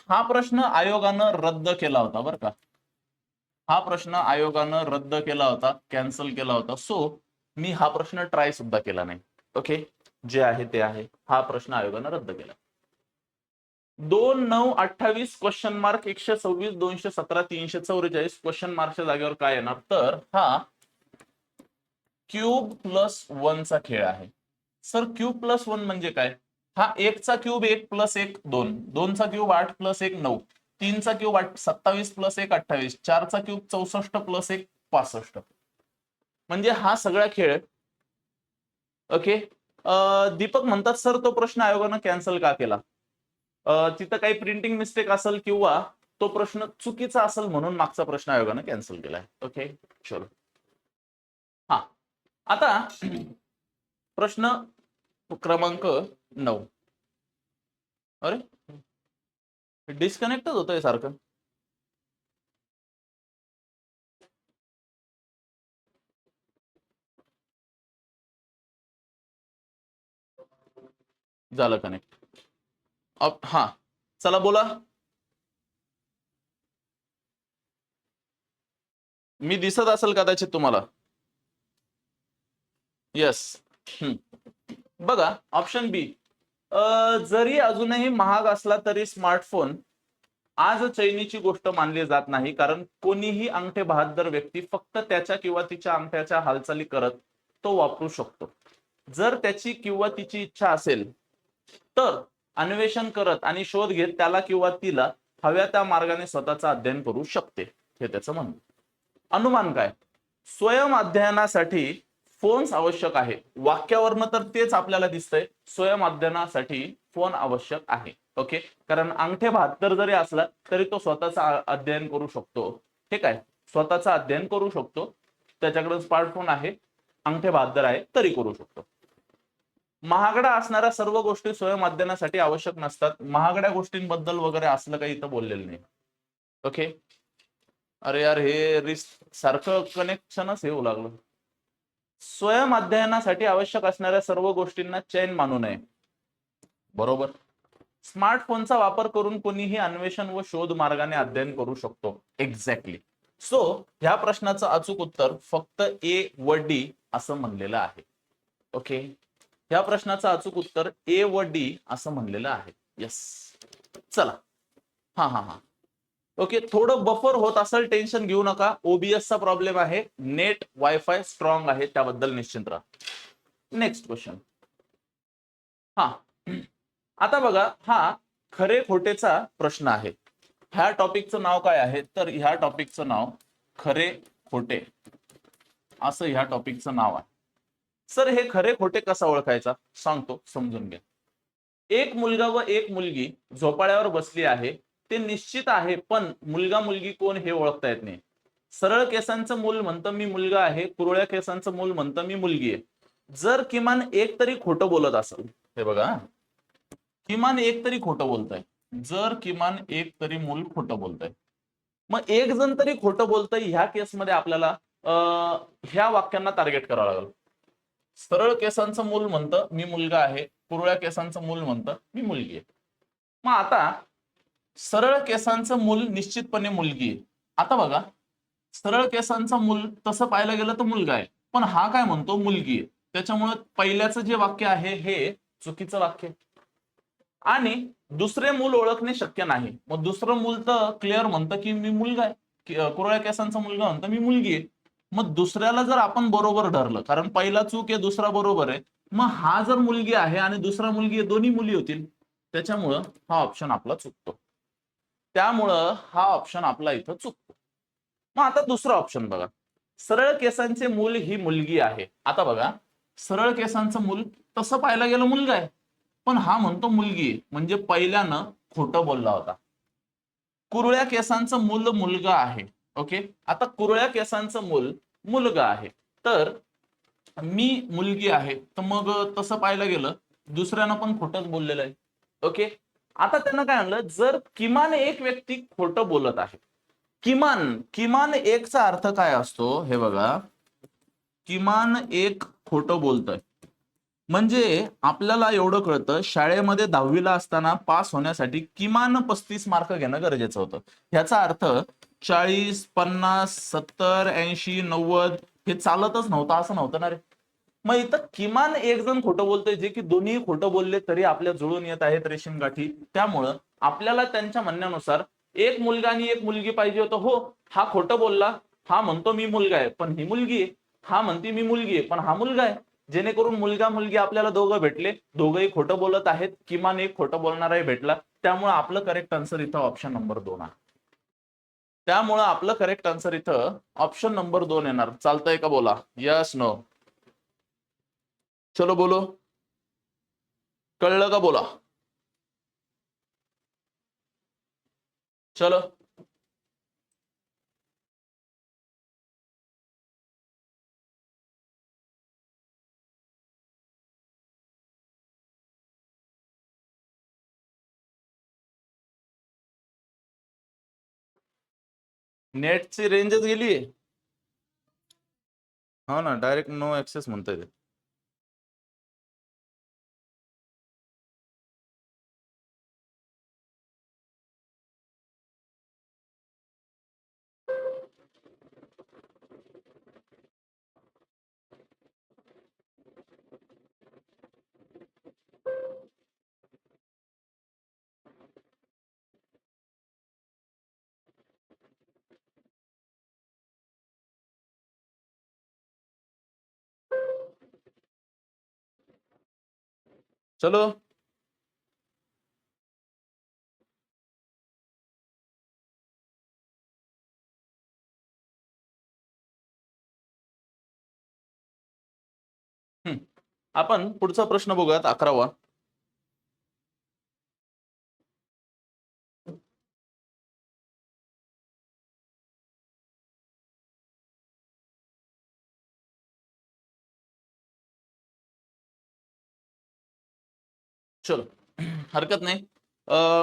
हा प्रश्न आयोगानं रद्द केला होता, बरं का. हा प्रश्न आयोगानं रद्द केला होता, कॅन्सल केला होता. सो मी हा प्रश्न ट्राय सुद्धा केला नाही. ओके, जे आहे ते आहे, हा प्रश्न आयोगानं रद्द केला. 2, 9, 28 क्वेश्चन मार्क, 126, 217, 344 क्वेश्चन मार्कच्या जागेवर काय येणार, तर हा क्यूब प्लस 1 चा खेळ आहे. सर क्यूब प्लस 1 म्हणजे काय? हा 1 चा क्यूब 1 प्लस 1 2, 2 चा क्यूब 8 प्लस 1 9, 3 चा क्यूब 27 प्लस 1 28, 4 चा क्यूब 64 प्लस 1 65. म्हणजे हा सगळा खेळ. ओके, दीपक म्हणतात सर तो प्रश्न आयोगानं कॅन्सल का केला? तिथं काही प्रिंटिंग मिस्टेक असेल किंवा तो प्रश्न चुकीचा असेल म्हणून मागचा प्रश्न आयोगानं कॅन्सल केलाय. ओके, चलो. हा, आता प्रश्न क्रमांक 9. अरे, डिस्कनेक्टच होतंय सारखं. झालं कनेक्ट. हा, चला बोला. मी दिसत असेल कदाचित तुम्हाला? येस. बघा ऑप्शन बी. जरी अजूनही महाग असला तरी स्मार्टफोन आज चैनीची गोष्ट मानली जात नाही, कारण कोणीही अंगठे बहादर व्यक्ती फक्त त्याच्या किंवा तिच्या अंगठ्याच्या हालचाली करत तो वापरू शकतो. जर त्याची किंवा तिची इच्छा असेल तर अन्वेषण करत आणि शोध घेत त्याला किंवा तिला हव्या त्या मार्गाने स्वतःचं अध्ययन करू शकते, हे त्याचं म्हणणं. अनुमान काय? स्वयं अध्ययनासाठी फोन्स आवश्यक आहे. वाक्यावरनं तर तेच आपल्याला दिसतंय, स्वयं अध्ययनासाठी फोन आवश्यक आहे. ओके, कारण अंगठे बहादर जरी असला तरी तो स्वतःचा अध्ययन करू शकतो. ठीक आहे, स्वतःचा अध्ययन करू शकतो, त्याच्याकडे स्मार्टफोन आहे, अंगठे बहादर आहे तरी करू शकतो. महागडा असणाऱ्या सर्व गोष्टी स्वयं अध्ययनासाठी आवश्यक नसतात. महागड्या गोष्टींबद्दल वगैरे असलं काही इथं बोललेलं नाही. ओके, अरे यार, हे रिस्क सारखं कनेक्शनच येऊ लागलं. स्वयं अध्ययनासाठी आवश्यक असणाऱ्या सर्व गोष्टींना चैन मानू नये, बरोबर. स्मार्टफोनचा वापर करून कोणीही अन्वेषण व शोध मार्गाने अध्ययन करू शकतो. एक्झॅक्टली. सो ह्या प्रश्नाचं अचूक उत्तर फक्त ए व डी असं म्हणलेलं आहे. ओके, ह्या प्रश्नाचं अचूक उत्तर ए व डी असं म्हणलेलं आहे. येस, चला. हा हा हा, ओके, थोडं बफर होत असेल, टेन्शन घेऊ नका. ओबीएस चा प्रॉब्लेम आहे, नेट वायफाय स्ट्रॉंग आहे, त्याबद्दल निश्चिंत राहा. Next question. हा, आता बघा, हा खरे खोटेचा प्रश्न आहे. ह्या टॉपिकचं नाव काय आहे, तर ह्या टॉपिकचं नाव खरे खोटे असं ह्या टॉपिकचं नाव आहे. सर हे खरे खोटे कसा ओळखायचा सांगतो, समजून घ्या. एक मुलगा व एक मुलगी झोपाळ्यावर बसली आहे, ते निश्चित आहे, पण मुलगा मुलगी कोण हे ओळखता येत नाही. सरळ केसांचं मूल म्हणतं मी मुलगा आहे, कुरळ्या केसांचं मूल म्हणतं मी मुलगी आहे. जर किमान एक तरी खोटं बोलत असेल, हे बघा, किमान एक तरी खोटं बोलतंय, जर किमान एक तरी मूल खोटं बोलतंय, मग एक जण तरी खोटं बोलतंय, ह्या केसमध्ये आपल्याला ह्या वाक्यांना टार्गेट करावं लागेल. सरळ केसांचं मूल म्हणतं मी मुलगा आहे, कुरळ्या केसांचं मूल म्हणतं मी मुलगी आहे. मग आता सरळ केसांचं मूल निश्चितपणे मुलगी आहे. आता बघा, सरळ केसांचा मूल तसं पाहायला गेलं तर मुलगा आहे, पण हा काय म्हणतो मुलगी आहे. त्याच्यामुळे पहिल्याचं जे वाक्य आहे हे चुकीचं वाक्य आहे. आणि दुसरे मूल ओळखणे शक्य नाही. मग दुसरं मूल तर क्लिअर म्हणतं की मी मुलगा आहे, कुरळ्या केसांचा मुलगा म्हणतं मी मुलगी आहे. मग दुसऱ्याला जर आपण बरोबर धरलं, कारण पहिला चूक आहे दुसरा बरोबर आहे, मग हा जर मुलगी आहे आणि दुसरा मुलगी आहे, दोन्ही मुली होतील. त्याच्यामुळं हा ऑप्शन आपला चुकतो. त्यामुळं हा ऑप्शन आपला इथं चुकतो. मग आता दुसरा ऑप्शन बघा, सरळ केसांचे मूल ही मुलगी आहे. आता बघा, सरळ केसांचं मूल तसं पाहायला गेलं मुलगा आहे, पण हा म्हणतो मुलगी आहे, म्हणजे पहिल्यानं खोटं बोलला होता. कुरळ्या केसांचं मूल मुलगा आहे. ओके, आता कुरळ्या केसांचं मूल मुलगा आहे, तर मी मुलगी आहे, तर मग तसं पाहायला गेलं दुसऱ्यानं पण खोटंच बोललेलं आहे. ओके, आता त्यांना काय म्हणलं, जर किमान एक व्यक्ती खोटं बोलत आहे, किमान किमान एकचा अर्थ काय असतो हे बघा, किमान एक खोटं बोलतोय म्हणजे आपल्याला एवढं कळतं, शाळेमध्ये 10वीला असताना पास होण्यासाठी किमान 35 मार्क घेणं गरजेचं होतं. ह्याचा अर्थ 40, 50, 70, 80, 90 हे चालतच नव्हतं असं नव्हतं ना रे. मग इथं किमान एक जण खोटं बोलतोय, जे की दोन्ही खोटं बोलले तरी आपल्या जुळून येत आहेत रेशीम गाठी. त्यामुळं आपल्याला त्यांच्या म्हणण्यानुसार एक मुलगा आणि एक मुलगी पाहिजे होतं. हो, हा खोटं बोलला, हा म्हणतो मी मुलगा आहे पण ही मुलगी आहे, हा म्हणते मी मुलगी आहे पण हा मुलगा आहे. जेणेकरून मुलगा मुलगी आपल्याला दोघं भेटले, दोघंही खोटं बोलत आहेत, किमान एक खोटं बोलणाराही भेटला. त्यामुळे आपलं करेक्ट आन्सर इथं ऑप्शन नंबर 2 आहे. त्यामुळं आपलं करेक्ट आन्सर इथं ऑप्शन नंबर 2 येणार. चालतंय का बोला, यस नो? चलो बोलो, कळलं का बोला. चलो, नेटची रेंजच गेली. हो ना, डायरेक्ट नो ऍक्सेस म्हणतोय ते. चलो, आपण पुढचा प्रश्न बघूयात, 11वा. चलो, हरकत नाही.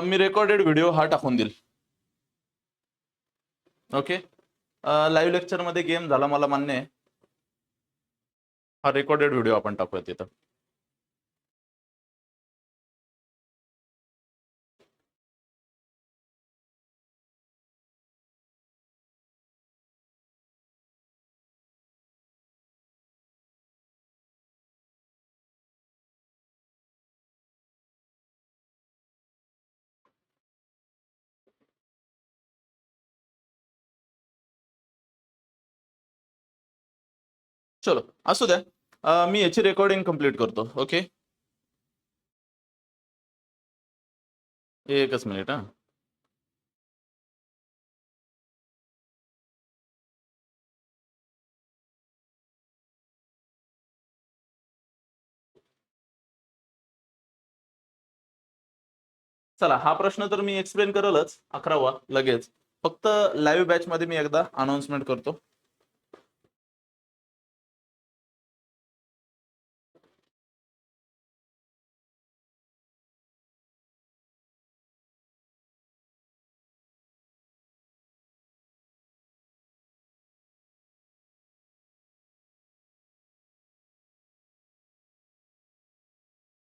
मी रेकॉर्डेड व्हिडिओ हा टाकून देईल. ओके, लाईव्ह लेक्चर मध्ये गेम झाला मला मान्य आहे. हा रेकॉर्डेड व्हिडिओ आपण टाकूया तिथं. चलो, असू द्या. मी याची रेकॉर्डिंग कम्प्लीट करतो. ओके, एकच मिनिट हा. चला, हा प्रश्न तर मी एक्सप्लेन करेलच, 11वा लगेच. फक्त लाईव्ह बॅच मध्ये मी एकदा अनाउन्समेंट करतो.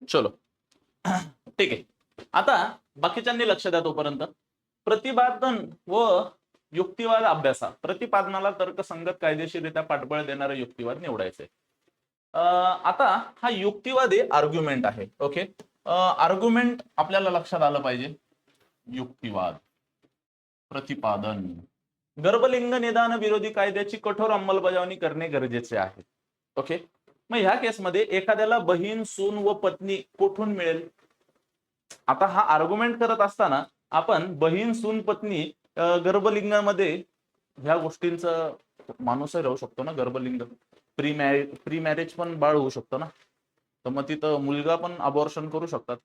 चलो ठीक आहे. आता बाकीच्यांनी लक्ष द्या तोपर्यंत. प्रतिपादन व युक्तिवाद अभ्यासा. प्रतिपादनाला तर्कसंगत कायदेशीररित्या पाठबळ देणारा युक्तिवाद निवडायचे. आता हा युक्तिवाद आहे, आर्ग्युमेंट आहे. ओके, आर्ग्युमेंट आपल्याला लक्षात आलं पाहिजे. युक्तिवाद, प्रतिपादन. गर्भलिंग निदान विरोधी कायद्याची कठोर अंमलबजावणी करणे गरजेचे आहे. ओके, मग ह्या केसमध्ये एखाद्याला बहीण, सून व पत्नी कुठून मिळेल? आता हा आर्ग्युमेंट करत असताना आपण बहीण, सून, पत्नी गर्भलिंगामध्ये ह्या गोष्टींचं माणूसही राहू शकतो ना. गर्भलिंग प्री मॅरेज पण बाळ होऊ शकतो ना. तर मग तिथं मुलगा पण अबॉर्शन करू शकतात.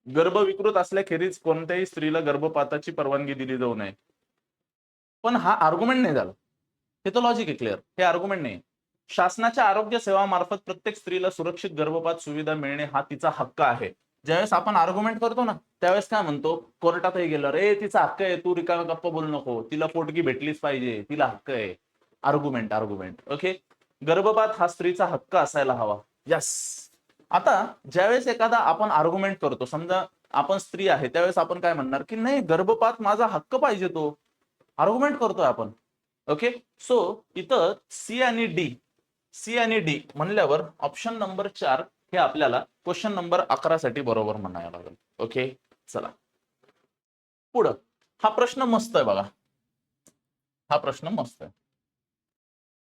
गर्भ विकृत असल्याखेरीज कोणत्याही स्त्रीला गर्भपाताची परवानगी दिली जाऊ नये. पण हा आर्ग्युमेंट नाही झाला. हे तर लॉजिक आहे क्लिअर. हे आर्ग्युमेंट नाही. शासनाच्या आरोग्य सेवामार्फत प्रत्येक स्त्रीला सुरक्षित गर्भपात सुविधा मिळणे हा तिचा हक्क आहे. ज्यावेळेस आपण आर्ग्युमेंट करतो ना, त्यावेळेस काय म्हणतो, कोर्टातही गेल्यावर तिचा हक्क आहे, तू रिकामा गप्पा बोलू नको, तिला पोटगी भेटलीच पाहिजे, तिला हक्क आहे. आर्ग्युमेंट. ओके, गर्भपात हा स्त्रीचा हक्क असायला हवा. यस. आता ज्यावेळेस एखादा आपण आर्ग्युमेंट करतो, समजा आपण स्त्री आहे, त्यावेळेस आपण काय म्हणणार की नाही, गर्भपात माझा हक्क पाहिजे. तो आर्ग्युमेंट करतोय आपण. ओके, सो इथं सी आणि डी म्हणल्यावर ऑप्शन नंबर 4 हे आपल्याला क्वेश्चन नंबर 11 साठी बरोबर म्हणायला लागेल. ओके, चला पुढं. हा प्रश्न मस्त आहे बघा. हा प्रश्न मस्त आहे.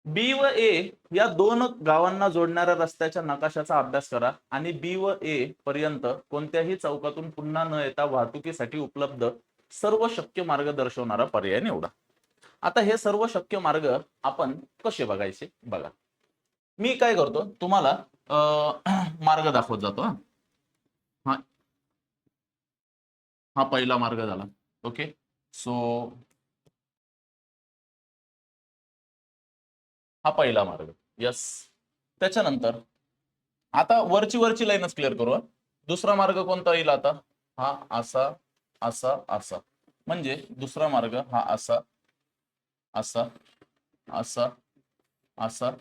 बी व ए या दोन गावांना जोडणाऱ्या रस्त्याच्या नकाशाचा अभ्यास करा आणि बी व ए पर्यंत कोणत्याही चौकातून पुन्हा न येता वाहतुकीसाठी उपलब्ध सर्व शक्य मार्ग दर्शवणारा पर्याय निवडा. आता हे सर्व शक्य मार्ग आपण कसे बघायचे बघा. मी काय करतो, तुम्हाला मार्ग दाखवत जातो. हा हा पहिला मार्ग झाला. ओके, सो हा पहिला मार्ग. यस. त्याच्यानंतर आता वरची लाईनच क्लिअर करू. दुसरा मार्ग कोणता येईल आता? हा असा असा असा. म्हणजे दुसरा मार्ग हा असा असा असा असा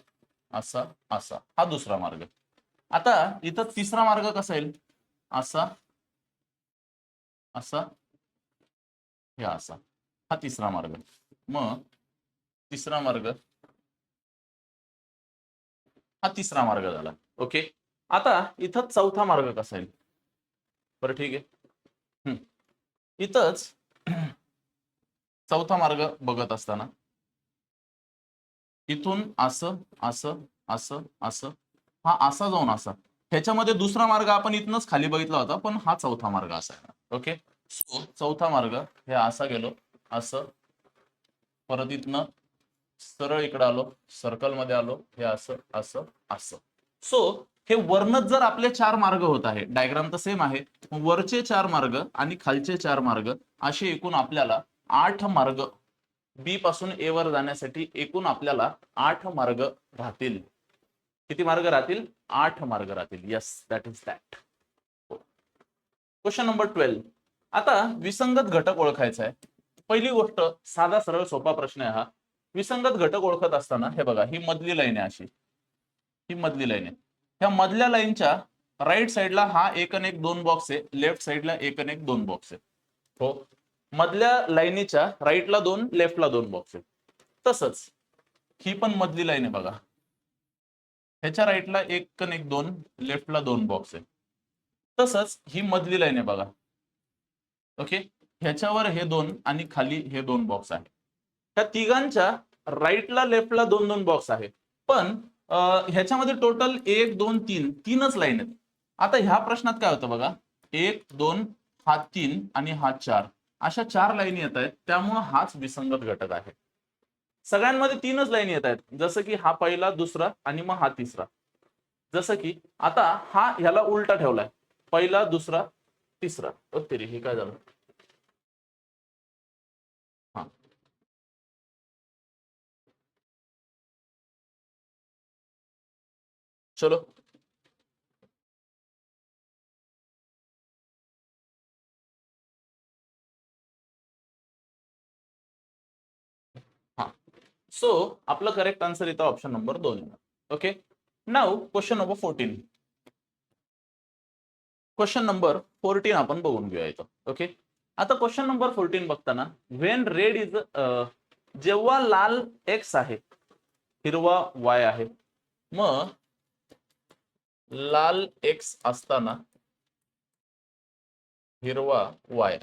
असा असा. हा दुसरा मार्ग. आता इथं तिसरा मार्ग कसा येईल? असा असा हे असा. हा तिसरा मार्ग. मग तिसरा मार्ग हा तिसरा मार्ग झाला. ओके, आता इथं चौथा मार्ग कसा येईल? बरं ठीक आहे. इथंच चौथा मार्ग बघत असताना इथून असं असं असं असं हा असा जाऊन असा. ह्याच्यामध्ये दुसरा मार्ग आपण इथनच खाली बघितला होता, पण हा चौथा मार्ग असा. ओके, सो चौथा मार्ग हे असा गेलो, असं परत इथनं सरळ इकडे आलो, सर्कल मध्ये आलो, हे असं असं असं. सो हे वर्णच जर आपले 4 मार्ग होत आहे, डायग्राम तर सेम आहे, वरचे 4 मार्ग आणि खालचे 4 मार्ग असे एकूण आपल्याला 8 मार्ग बी पासून ए वर जाण्यासाठी एकूण आपल्याला 8 मार्ग राहतील. किती मार्ग राहतील? 8 मार्ग राहतील. Yes, that is that. Question number 12. आता विसंगत घटक ओळखायचा आहे. पहिली गोष्ट, साधा सरळ सोपा प्रश्न आहे हा. विसंगत घटक ओळखत असताना हे बघा, ही मधली लाईन आहे, अशी ही मधली लाईन आहे. ह्या मधल्या लाईनच्या राईट साईडला हा 1 आणि 1 2 बॉक्स आहे, लेफ्ट साईडला 1 आणि 1 2 बॉक्स आहे. हो, मधल्या लाईनीच्या राईटला 2, लेफ्टला 2 बॉक्स आहे. तसंच ही पण मधली लाईन आहे बघा, ह्याच्या राईटला 1 आणि 1 2, लेफ्टला 2 बॉक्स आहे. तसंच ही मधली लाईन आहे बघा. ओके, ह्याच्यावर हे 2 आणि खाली हे 2 बॉक्स आहे. त्या तिघांच्या राईटला लेफ्टला 2 2 बॉक्स आहे. पण ह्याच्यामध्ये टोटल 1 2 3 तीनच लाईन आहेत. आता ह्या प्रश्नात काय होतं बघा, 1 2 हा 3 आणि हा 4 अशा 4 लाईनी येत आहेत. त्यामुळे हाच विसंगत घटक आहे. सगळ्यांमध्ये 3च लाईनी येत आहेत, जसं की हा पहिला, दुसरा आणि मग हा तिसरा. जसं की आता हा ह्याला उलटा ठेवलाय, पहिला, दुसरा, तिसरा. तरी हे काय झालं, हा चलो हा सो आपलं करेक्ट आन्सर इथं ऑप्शन नंबर 2 येणार. ओके, नाव क्वेश्चन नंबर 14. क्वेश्चन नंबर 14 आपण बघून घेऊया इथं. ओके, आता क्वेश्चन नंबर 14 बघताना व्हेन रेड इज, जेव्हा लाल एक्स आहे हिरवा वाय आहे, मग लाल एक्स असताना हिरवा वाय,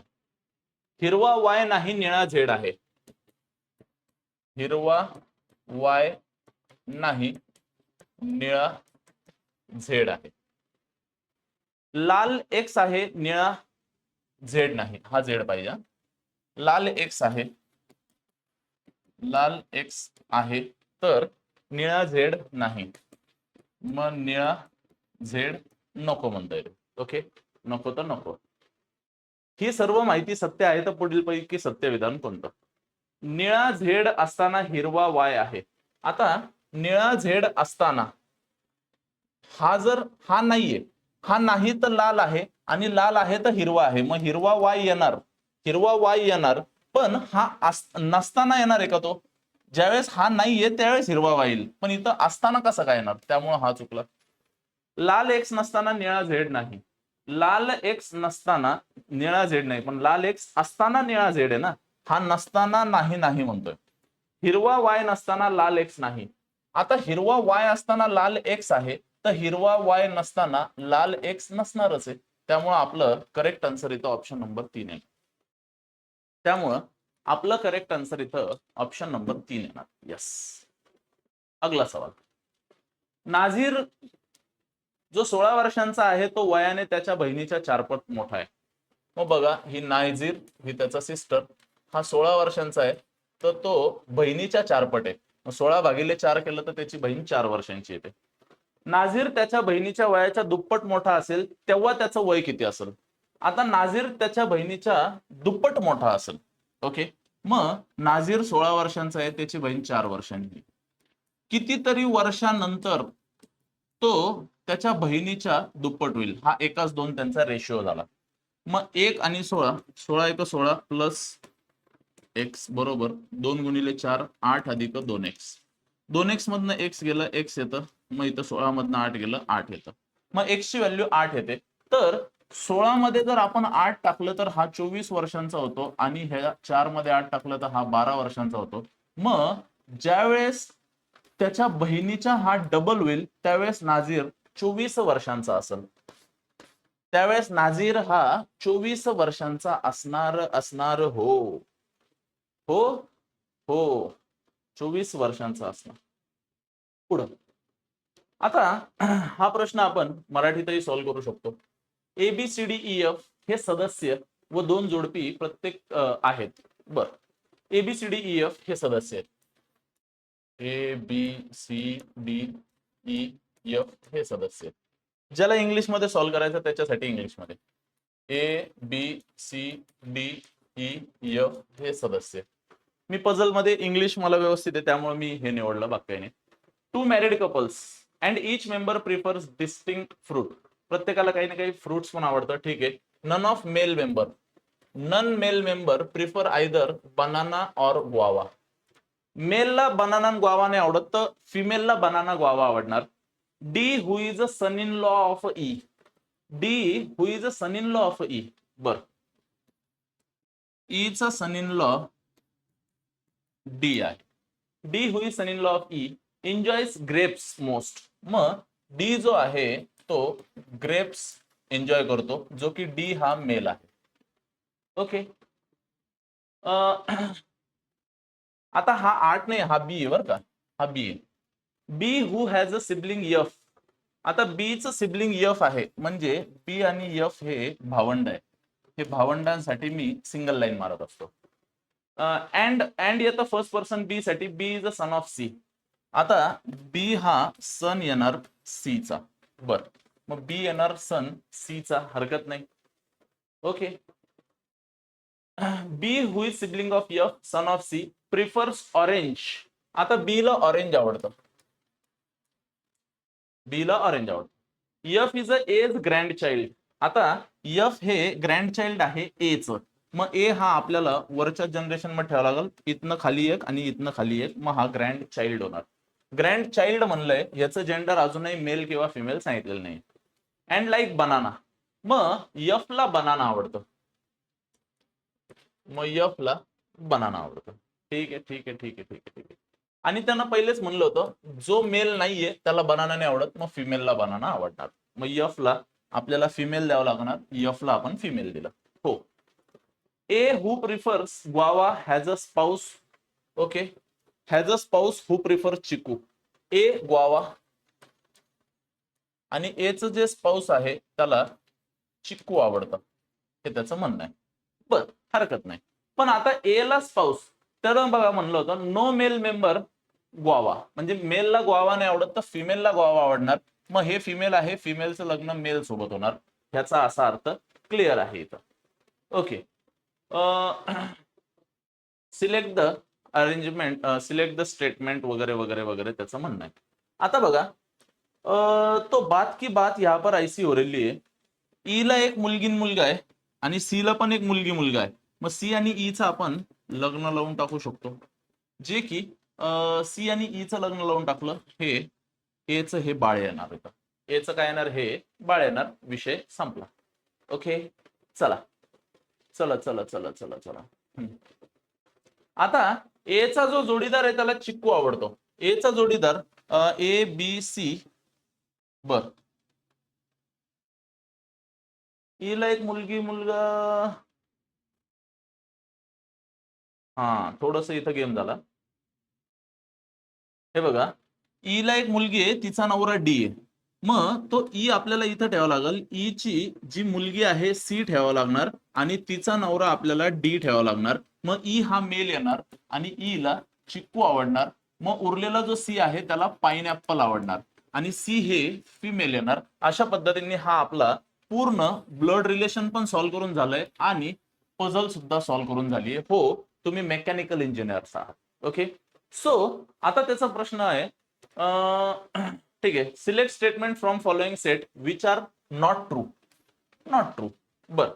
हिरवा वाय नाही निळा झेड आहे, हिरवा वाय नाही निळा झेड आहे. लाल एक्स आहे निळा झेड नाही, हा झेड पाहिजे. लाल एक्स आहे, लाल एक्स आहे तर निळा झेड नाही, मग निळा झेड नको म्हणता येईल. ओके, नको तर नको. ही सर्व माहिती सत्य आहे तर पुढील पैकी सत्य विधान कोणतं? निळा झेड असताना हिरवा वाय आहे. आता निळा झेड असताना हा नाहीये, हा नाही तर लाल आहे आणि लाल आहे तर हिरवा आहे, मग हिरवा वाय येणार, हिरवा वाय येणार. पण हा नसताना येणार आहे का? तो ज्यावेळेस हा नाहीये त्यावेळेस हिरवा वाय येईल, पण इथं असताना कसं काय येणार? त्यामुळे हा चुकला. लाल एक्स नसताना निळा झेड नाही, लाल एक्स नसताना निळा झेड नाही, पण लाल एक्स असताना निळा झेड आहे ना, हा नसताना नाही नाही म्हणतोय. हिरवा वाय नसताना लाल एक्स नाही. आता हिरवा वाय असताना लाल एक्स आहे तर हिरवा वाय नसताना लाल एक्स नसणारच आहे. त्यामुळं आपलं करेक्ट आन्सर इथं ऑप्शन नंबर 3 आहे. त्यामुळं आपलं करेक्ट आन्सर इथं ऑप्शन नंबर 3 येणार. यस. अगला सवाल. नाझीर जो 16 वर्षांचा आहे तो वयाने त्याच्या बहिणीच्या 4 पट मोठा आहे. मग बघा, ही नाझीर ही त्याचा सिस्टर, हा 16 वर्षांचा आहे तर तो बहिणीच्या 4 पट आहे. 16 भागिले 4 केलं तर त्याची बहीण 4 वर्षांची येते. नाझीर त्याच्या बहिणीच्या वयाच्या दुप्पट मोठा असेल तेव्हा त्याचं वय किती असेल? आता नाझीर त्याच्या बहिणीच्या दुप्पट मोठा असेल. ओके, मग नाझीर 16 वर्षांचा आहे, त्याची बहीण 4 वर्षांची. कितीतरी वर्षानंतर तो त्याच्या बहिणीच्या दुप्पट होईल. हा एकाच दोन त्यांचा रेशिओ झाला. मग 1 आणि 16, 16 1 16 प्लस एक्स बरोबर 2 गुणिले 4 8 अधिक 2x. 2x मधनं x गेलं x येतं, मग इथं 16 मधनं 8 गेलं 8 येतं. मग x ची व्हॅल्यू 8 येते. तर 16 मध्ये जर आपण 8 टाकलं तर हा 24 वर्षांचा होतो आणि ह्या 4 मध्ये 8 टाकलं तर हा 12 वर्षांचा होतो. मग ज्यावेळेस त्याच्या बहिणीचा हा डबल होईल त्यावेळेस नाझीर 24 वर्षांचा असेल. त्यावेळेस नाझीर हा 24 वर्षांचा असणार हो. हो हो 24 वर्षांचा असणार. पुढं आता हा प्रश्न आपण मराठीतही सॉल्व्ह करू शकतो. ABCDEF हे सदस्य व 2 जोडपी प्रत्येक आहेत. बर, ABCDEF हे सदस्य आहेत. ABCDEF हे सदस्य, ज्याला इंग्लिश मध्ये सॉल्व्ह करायचं त्याच्यासाठी इंग्लिश मध्ये ABCDEF हे सदस्य. मी पझल मध्ये इंग्लिश मला व्यवस्थित आहे त्यामुळे मी हे निवडलं, बाकी नाही. 2 married couples and each member prefers distinct fruit. प्रत्येकाला काही ना काही फ्रुट्स पण आवडतं, ठीक आहे. None of male member, none male member prefer either banana और गुआवा. मेलला बनाना ग्वावा नाही आवडत तर फिमेलला बनाना ग्वावा आवडणार. D who is a son in law of E, D who is a son in law of E. बर, ईचा सन इन लॉ डी आहे. D who is son in law of E enjoys grapes most. मग डी जो आहे तो ग्रेप्स एन्जॉय करतो, जो की डी हा मेल आहे. ओके, आता हा 8 नाही, हा बी आहे बरं का, हा बी आहे. Be who has a sibling F. आता बीचं सिबलिंग एफ आहे म्हणजे बी आणि एफ हे भावंड आहे. हे भावंडांसाठी मी सिंगल लाईन मारत असतो. अँड येतं फर्स्ट पर्सन बी साठी, B is a son of C. आता बी हा सन येणार सी चा. बर, मग बी येणार सन सी चा, हरकत नाही. Okay, B who is sibling of F son of C prefers orange. आता बी ला ऑरेंज आवडतं. बी ला ऑरेंज आवडतं. F is a A's grandchild. आता एफ हे ग्रँड चाइल्ड आहे ए च. मग ए हा आपल्याला वरच्या जनरेशन मध्ये ठेवावा लागेल. इथनं खाली एक आणि इथनं खाली एक. मग हा ग्रँड चाइल्ड होणार. ग्रँड चाइल्ड म्हणलंय याचं जेंडर अजूनही मेल किंवा फिमेल सांगितलेलं नाही. And like banana. मग एफ ला बनाना आवडतं. मग एफ ला बनाना आवडतं. ठीक आहे ठीक आहे ठीक आहे ठीक आहे ठीक आहे. आणि त्यांना पहिलेच म्हणलं होतं जो मेल नाहीये त्याला बनाना नाही आवडत, मग फिमेलला बनाना आवडणार. मग एफ ला आपल्याला फिमेल द्यावं लागणार. एफ ला आपण फिमेल दिलं. हो. A who prefers guava has a spouse. Okay. Has a spouse who prefer chikoo. A guava आणि एचं जे स्पाउस आहे त्याला चिकू आवडतं, हे त्याचं म्हणणं आहे. बर, हरकत नाही. पण आता ए ला स्पाउस, तर बघा म्हणलं होतं नो मेल मेंबर ग्वावा, म्हणजे मेलला ग्वावा नाही आवडत तर फिमेलला ग्वावा आवडणार. मग हे फिमेल आहे, फिमेलचं लग्न मेल सोबत होणार. ह्याचा असा अर्थ क्लिअर आहे इथं. Okay. Select the arrangement, select the statement वगैरे वगैरे वगैरे त्याचं म्हणणं आहे. आता बघा तो बात की बात यहाँ पर ऐसी हो रही है. ई ला एक मुलगी मुलगा आहे आणि सी ला पण एक मुलगी मुलगा आहे. मग सी आणि ई चं आपण लग्न लावून टाकू शकतो. जे की सी आणि ई चं लग्न लावून टाकलं हे ए चं हे बाळ येणार होतं. ए चं काय येणार, हे बाळ येणार. विषय संपला. ओके. चला चला चला चला चला चला. आता ए चा जो जोडीदार आहे त्याला चिक्कू आवडतो. ए चा जोडीदार ए बी सी. बर. ई ला एक मुलगी मुलगा. हा, थोडस इथं गेम झाला. हे बघा, ई ला एक मुलगी आहे, तिचा नवरा डी आहे. मग तो ई आपल्याला इथं ठेवावा लागेल. ई ची जी मुलगी आहे सी ठेवावा लागणार आणि तिचा नवरा आपल्याला डी ठेवावा लागणार. मग ई हा मेल येणार आणि ई ला चिक्कू आवडणार. मग उरलेला जो सी आहे त्याला पाइनएप्पल आवडणार आणि सी हे फिमेल येणार. अशा पद्धतीने हा आपला पूर्ण ब्लड रिलेशन पण सॉल्व्ह करून झालंय आणि पझल सुद्धा सॉल्व्ह करून झाली आहे. हो, तुम्ही मेकॅनिकल इंजिनियर्स आहात. ओके. सो आता त्याचा प्रश्न आहे, ठीक आहे, select statement from following set which are not true. Not true. बर.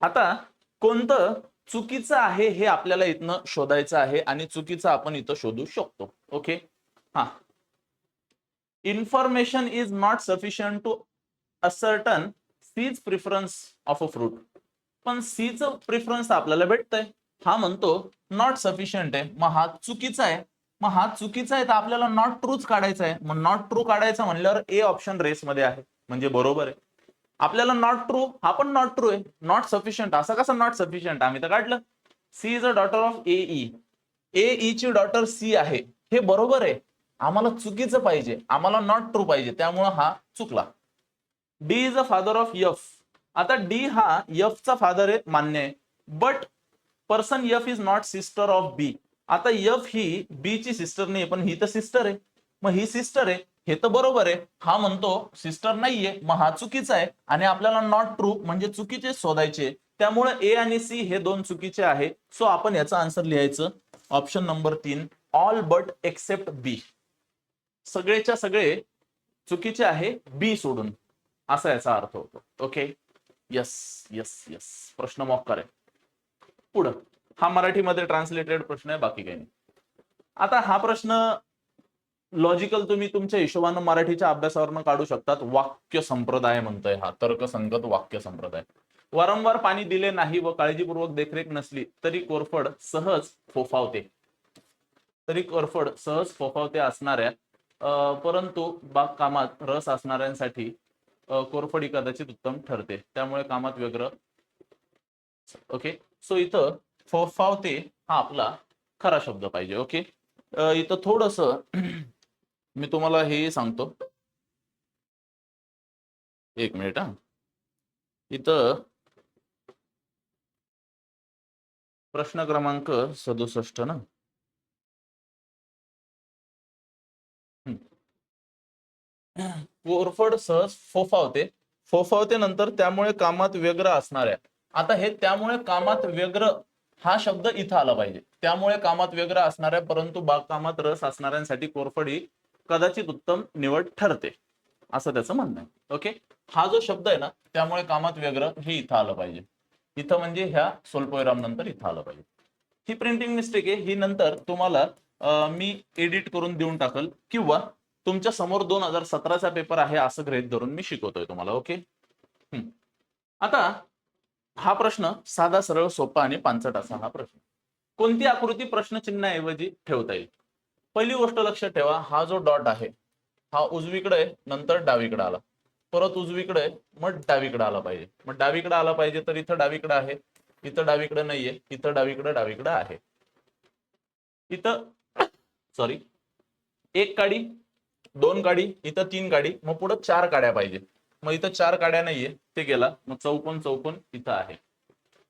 आता कोणतं चुकीचं आहे हे आपल्याला इथनं शोधायचं आहे आणि चुकीचं आपण इथं शोधू शकतो. ओके. हा. Information is not sufficient to ascertain C's preference of a fruit. पण सीचं प्रिफरन्स आपल्याला भेटतंय. हा म्हणतो नॉट सफिशियंट आहे. मग हा चुकीचा आहे. मग हा चुकीचा आहे तर आपल्याला नॉट ट्रूच काढायचा आहे. मग नॉट ट्रू काढायचं म्हणल्यावर ए ऑप्शन रेसमध्ये आहे, म्हणजे बरोबर आहे. आपल्याला नॉट ट्रू, हा पण नॉट ट्रू आहे. नॉट सफिशियंट, असं कसं नॉट सफिशियंट, आम्ही तर काढलं. C is a daughter of A E. A E ची डॉटर सी आहे, हे बरोबर आहे. आम्हाला चुकीचं पाहिजे, आम्हाला नॉट ट्रू पाहिजे, त्यामुळे हा चुकला. D is a father of F. आता डी हा एफ चा फादर आहे, मान्य आहे. But person F is not sister of B. आता एफ ही बी ची सिस्टर नाही, पण ही तर सिस्टर आहे. मग ही सिस्टर आहे, हे तर बरोबर आहे. हा म्हणतो सिस्टर नाहीये, मग हा चुकीचा आहे आणि आपल्याला नॉट ट्रू म्हणजे चुकीचे शोधायचे. त्यामुळे ए आणि सी हे दोन चुकीचे आहे. सो आपण याचा आन्सर लिहायचं option number 3, all but except B. सगळेच्या सगळे चुकीचे आहे बी सोडून, असा याचा अर्थ होतो. ओके. Yes yes yes. प्रश्न मॉक्कर आहे. पुढं हा मराठीमध्ये ट्रान्सलेटेड प्रश्न आहे, बाकी काही नाही. आता हा प्रश्न लॉजिकल तुम्ही तुमच्या हिशोबानं मराठीच्या अभ्यासावरनं काढू शकतात. वाक्य संप्रदाय म्हणतोय हा, तर्कसंगत वाक्य संप्रदाय. वारंवार पाणी दिले नाही व काळजीपूर्वक देखरेख नसली तरी कोरफड सहज फोफावते. तरी कोरफड सहज फोफावते असणाऱ्या परंतु बागकामात रस असणाऱ्यांसाठी कोरफडी कदाचित उत्तम ठरते. त्यामुळे कामात व्यग्र. ओके. सो इथं फोफावते हा आपला खरा शब्द पाहिजे. ओके. इथं थोडस मी तुम्हाला हे सांगतो, एक मिनिट. हा, इथं प्रश्न क्रमांक 67 ना. कोरफड सहज फोफावते. फोफावते नंतर त्यामुळे कामात व्यग्र असणाऱ्या. आता हे त्यामुळे कामात व्यग्र हा शब्द इथं आला पाहिजे. त्यामुळे कामात व्यग्र असणाऱ्या परंतु बागकामात रस असणाऱ्यांसाठी कोरफड ही कदाचित उत्तम निवड ठरते, असं त्याचं म्हणणं आहे. ओके, हा जो शब्द आहे ना, त्यामुळे कामात व्यग्र, हे इथं आलं पाहिजे. इथं म्हणजे ह्या स्वल्पविराम नंतर इथं आलं पाहिजे. ही प्रिंटिंग मिस्टेक आहे, ही नंतर तुम्हाला मी एडिट करून देऊन टाकल, किंवा तुमच्या समोर 2017चा पेपर आहे असं गृहीत धरून मी शिकवतोय तुम्हाला. ओके, आता हा प्रश्न साधा, सरळ, सोपा आणि पांचट असा हा प्रश्न. कोणती आकृती प्रश्नचिन्हाऐवजी ठेवता येईल? पहिली गोष्ट लक्षात ठेवा, हा जो डॉट आहे हा उजवीकडे आहे, नंतर डावीकडे आला, परत उजवीकडे आहे, मग डावीकडे आला पाहिजे. मग डावीकडे आला पाहिजे तर इथं डावीकडे आहे, इथं डावीकडे नाहीये, इथं डावीकडे आहे. इथं सॉरी, एक काडी, दोन काडी, इथं तीन काडी, मग पुढे चार काड्या पाहिजे. मग इथं चार काड्या नाहीये, ते गेला, मग चौकोन इथं आहे.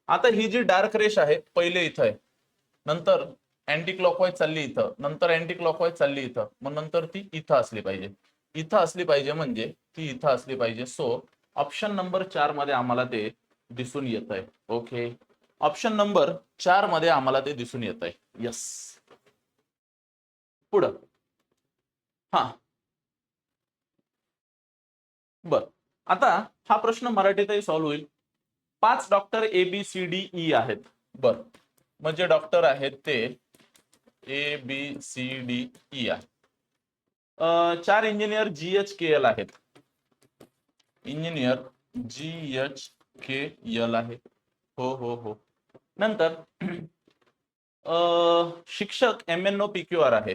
आता ही जी डार्क रेष आहे पहिले इथं आहे, नंतर अँटी क्लॉकवाईज चालली इथं, नंतर अँटी क्लॉकवाईज चालली इथं, मग नंतर ती इथं असली पाहिजे. इथं असली पाहिजे म्हणजे ती इथं असली पाहिजे. सो ऑप्शन नंबर 4 मध्ये आम्हाला ते दिसून येत आहे. ओके, ऑप्शन नंबर 4 मध्ये आम्हाला ते दिसून येत आहे. यस. पुढं हा बर, आता हा प्रश्न मराठीतही सॉल्व्ह होईल. 5 डॉक्टर ABCDE आहेत. बर, म्हणजे डॉक्टर आहेत ते ABCDE आहे. 4 इंजिनियर GHKL आहेत. इंजिनियर GHKL आहे. हो हो हो. नंतर शिक्षक MNOPQR आहे.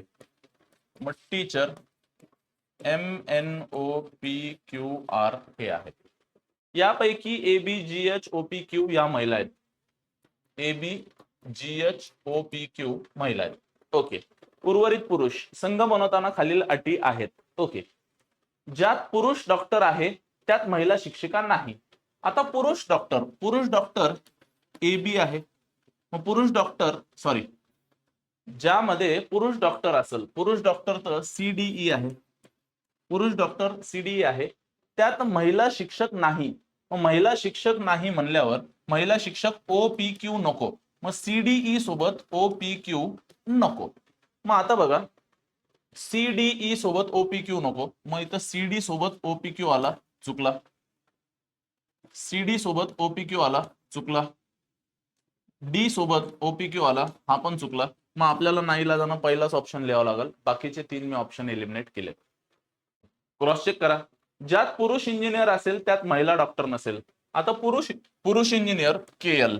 मग टीचर MNOPQR हे आहेत. यापैकी ABGHOPQ या महिला आहेत. ABGHOPQ महिला आहेत. ओके, उर्वरित पुरुष संघ बनवताना खालील अटी आहेत. ओके, ज्यात पुरुष डॉक्टर आहे त्यात महिला शिक्षिका नाही. आता पुरुष डॉक्टर AB आहे. मग पुरुष डॉक्टर सॉरी, ज्यामध्ये पुरुष डॉक्टर असेल, पुरुष डॉक्टर तर CDE आहे. पुरुष डॉक्टर CDE आहे, त्यात महिला शिक्षक नाही. मग महिला शिक्षक नाही म्हणल्यावर महिला शिक्षक OPQ नको, मग CDE सोबत OPQ नको. मग आता बघा, CDE सोबत OPQ नको, मग इथं CD सोबत OPQ आला, चुकला. CD सोबत OPQ आला, चुकला. D सोबत OPQ आला, हा पण चुकला. मग आपल्याला नाईलाजानं पहिलाच ऑप्शन लिहावा लागेल. बाकीचे 3 मी ऑप्शन एलिमिनेट केले. क्रॉस चेक करा. ज्यात पुरुष इंजिनियर असेल त्यात महिला डॉक्टर नसेल. आता पुरुष इंजिनियर KL,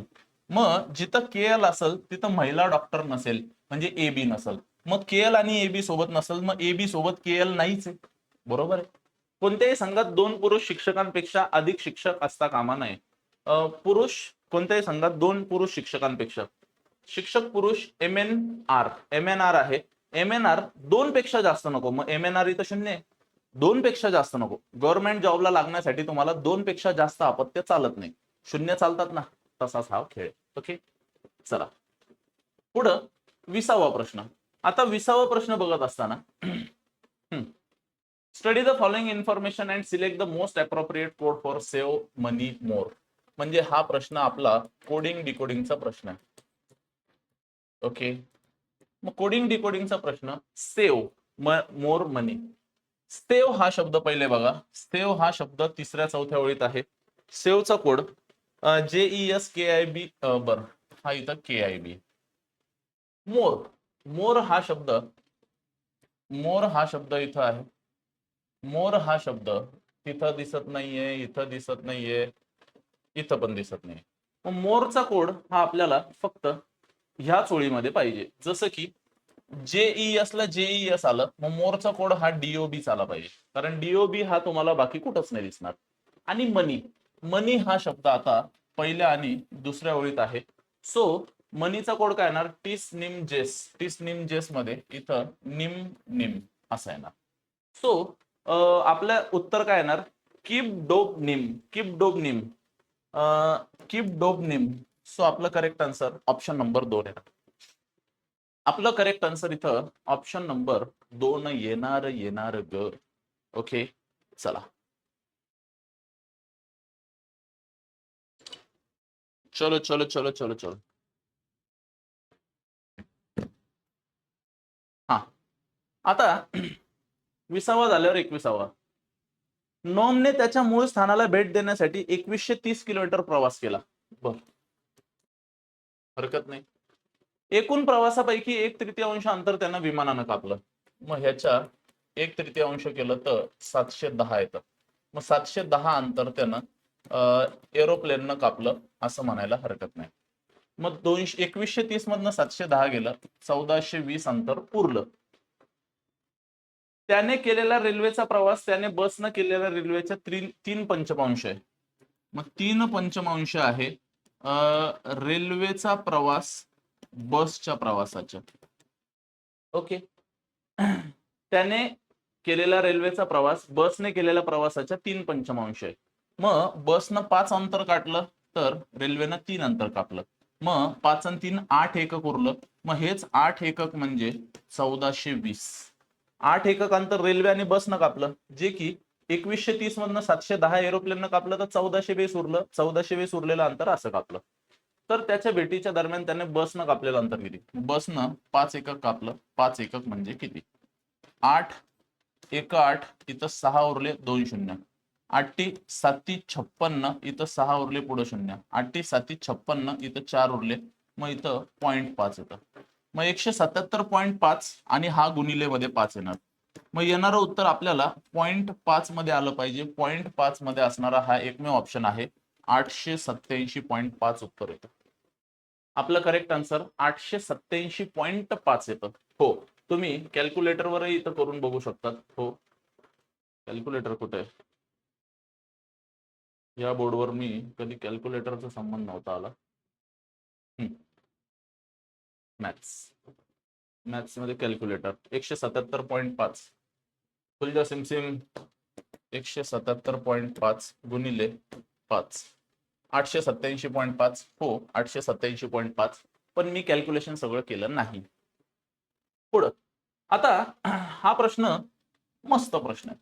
मग जिथं KL असेल तिथं महिला डॉक्टर नसेल, म्हणजे AB नसेल. मग KL आणि AB सोबत नसेल, मग AB सोबत KL नाहीच आहे. बरोबर आहे. कोणत्याही संघात 2 पुरुष शिक्षकांपेक्षा अधिक शिक्षक असता कामा नये. कोणत्याही संघात 2 पुरुष शिक्षकांपेक्षा, शिक्षक पुरुष MNR आहे. MNR 2 पेक्षा जास्त नको, मग MNR इथं 0 आहे. 2 पेक्षा जास्त नको. गव्हर्नमेंट जॉबला लागण्यासाठी तुम्हाला 2 पेक्षा जास्त अपत्य चालत नाही. 0 चालतात ना, तसाच हा खेळ. ओके, चला पुढं 20वा प्रश्न. आता 20वा प्रश्न बघत असताना study the following information and select the most appropriate code for save मनी मोर. म्हणजे हा प्रश्न आपला कोडिंग डिकोडिंगचा प्रश्न आहे. ओके, मग कोडिंग डिकोडिंगचा प्रश्न, सेव्ह मोर मनी. सेव्ह हा शब्द पहिले बघा, सेव्ह हा शब्द 3ऱ्या-4थ्या ओळीत आहे. सेव्हचा कोड JESKIB, बर हा इथं KIB. मोर हा शब्द इथं आहे. मोर हा शब्द तिथं दिसत नाहीये, इथं दिसत नाहीये, इथं पण दिसत नाही. मग मोरचा कोड हा आपल्याला फक्त ह्या चोळीमध्ये पाहिजे. जसं की JES ला JES आलं, मग मोरचा कोड हा DOB आला पाहिजे, कारण DOB हा तुम्हाला बाकी कुठंच नाही दिसणार. आणि मनी हा शब्द आता पहिल्या आणि दुसऱ्या ओळीत आहे. सो मनीचा कोड काय येणार, टिस निम जेस मध्ये इथं निम असा येणार. सो आपलं उत्तर काय येणार, कीप डोब निम. सो आपलं करेक्ट आन्सर ऑप्शन नंबर 2 येणार. आपलं करेक्ट आन्सर इथं ऑप्शन नंबर 2 येणार ग. ओके, चला चलो चलो चलो चलो चलो. हा, आता 20वा झाल्यावर 21वा. नोमने त्याच्या मूळ स्थानाला भेट देण्यासाठी 2130 किलोमीटर प्रवास केला. बर, हरकत नाही. एकूण प्रवासापैकी 1/3 अंतर त्यांना विमानानं कापलं. मग ह्याच्या 1/3 केलं तर 710 येतं. मग 710 अंतर त्यानं एरोप्लेननं कापलं असं म्हणायला हरकत नाही. मग 2130 मधनं 710 गेलं, 1420 अंतर उरलं. त्याने केलेला रेल्वेचा प्रवास त्याने बसनं केलेल्या रेल्वेच्या 3/5 आहे. मग 3/5 आहे रेल्वेचा प्रवास बसच्या प्रवासाच्या. ओके. त्याने केलेला रेल्वेचा प्रवास बसने केलेल्या प्रवासाच्या 3/5 आहे. मग बसनं 5 अंतर काढलं तर रेल्वेनं 3 अंतर कापलं. मग 5 आणि 3 8 एकक उरलं. मग हेच 8 एकक म्हणजे 1420. 8 एकक अंतर रेल्वे आणि बसनं कापलं, जे की 2130 मधनं 710 एरोप्लेननं कापलं तर 1420 उरलं. 1420 उरलेलं अंतर असं कापलं. तर त्याच्या भेटीच्या दरम्यान त्याने बसनं कापलेलं अंतर किती? बसनं 5 एकक कापलं. 5 एकक म्हणजे किती? 8 एक 8, इथं 6 उरले, 2 शून्य. 8 7 56, इथं 6 उरले, पुढे 0. 8 7 56, इथं 4 उरले, मग इथं 0.5 येतं. मग 177.5 आणि हा गुणिले मध्ये 5 येणार. मग येणारं उत्तर आपल्याला 0.5 मध्ये आलं पाहिजे. 0.5 मध्ये असणारा हा एकमेव ऑप्शन आहे. 887.5 उत्तर येतं. आपलं करेक्ट आन्सर 887.5 येतं. हो, तुम्ही कॅल्क्युलेटरवर इथं करून बघू शकतात. हो, कॅल्क्युलेटर कुठे आहे? या बोर्डवर मी कधी कॅल्क्युलेटरचा संबंध नव्हता आला. मॅथ्स मध्ये कॅल्क्युलेटर 177.5 फुलजा सिमसिम 177.5 गुणिले 5 887.5. हो, 887.5. पण मी कॅल्क्युलेशन सगळं केलं नाही. पुढं आता हा प्रश्न मस्त प्रश्न आहे.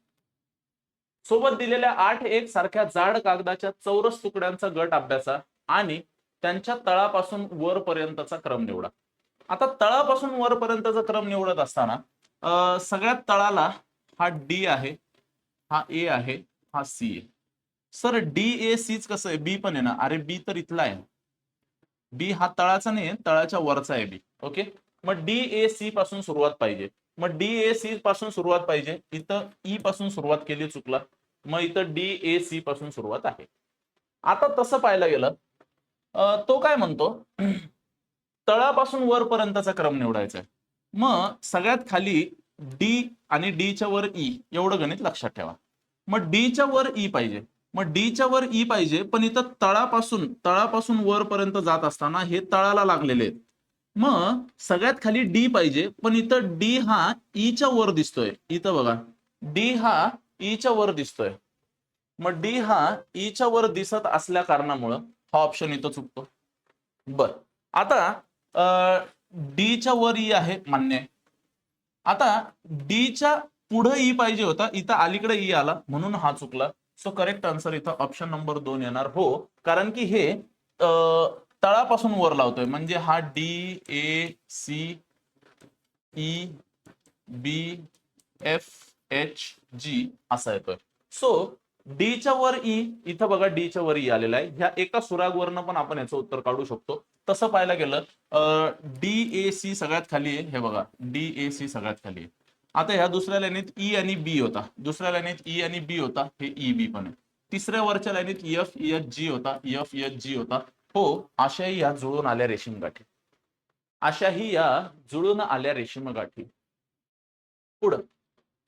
सोबत दिलेल्या 8 एक सारख्या जाड कागदाच्या चौरस तुकड्यांचा गट अभ्यासा आणि त्यांच्या तळापासून वरपर्यंतचा क्रम निवडा. आता तळापासून वरपर्यंतचा क्रम निवडत असताना सगळ्यात तळाला हा डी आहे, हा ए आहे, हा सी आहे. सर डी ए सीच कसं आहे? बी पण आहे ना. अरे बी तर इथला आहे. बी हा तळाचा नाही, तळाच्या वरचा आहे बी. ओके. मग डी ए सी पासून सुरुवात पाहिजे. मग डी ए सी पासून सुरुवात पाहिजे. इथं ई पासून सुरुवात केली, चुकला. मग इथं डी ए सी पासून सुरुवात आहे. आता तसं पाहायला गेलं तो काय म्हणतो तळापासून वरपर्यंतचा क्रम निवडायचा आहे. मग सगळ्यात खाली डी आणि डी च्या वर ई एवढं गणित लक्षात ठेवा. मग डी च्या वर ई पाहिजे. मग डी च्या वर ई पाहिजे, पण इथं तळापासून वरपर्यंत जात असताना हे तळाला लागलेले आहेत. मग सगळ्यात खाली डी पाहिजे, पण इथं डी हा ई च्या वर दिसतोय. इथं बघा, डी हा ई च्या वर दिसतोय. मग डी हा ई च्या वर दिसत असल्या कारणामुळं हा ऑप्शन इथं चुकतो. बर, आता डी च्या वर ई आहे, मान्य आहे. आता डी च्या पुढे ई पाहिजे होता, इथं अलीकडे ई आला म्हणून हा चुकला. सो करेक्ट आन्सर इथं ऑप्शन नंबर 2 येणार. हो, कारण की हे तळापासून वर लावतोय, म्हणजे हा D A C E B F H G असा येतोय. सो डी च्या वर ई, इथं बघा डी च्या वर ई आलेला आहे. ह्या एका सुरागवरनं पण आपण याचं उत्तर काढू शकतो. तसं पाहायला गेलं डी ए सी सगळ्यात खाली आहे. हे बघा, डी ए सी सगळ्यात खाली आहे. आता ह्या दुसऱ्या लाईनीत ई आणि बी होता, दुसऱ्या लाईनीत ई आणि बी होता, हे ई बी पण आहे. तिसऱ्या वरच्या लाईनीत एफ एच जी होता, एफ एच जी होता. हो, अशाही या जुळून आल्या रेशीम गाठी. अशाही या जुळून आल्या रेशीम गाठी. पुढं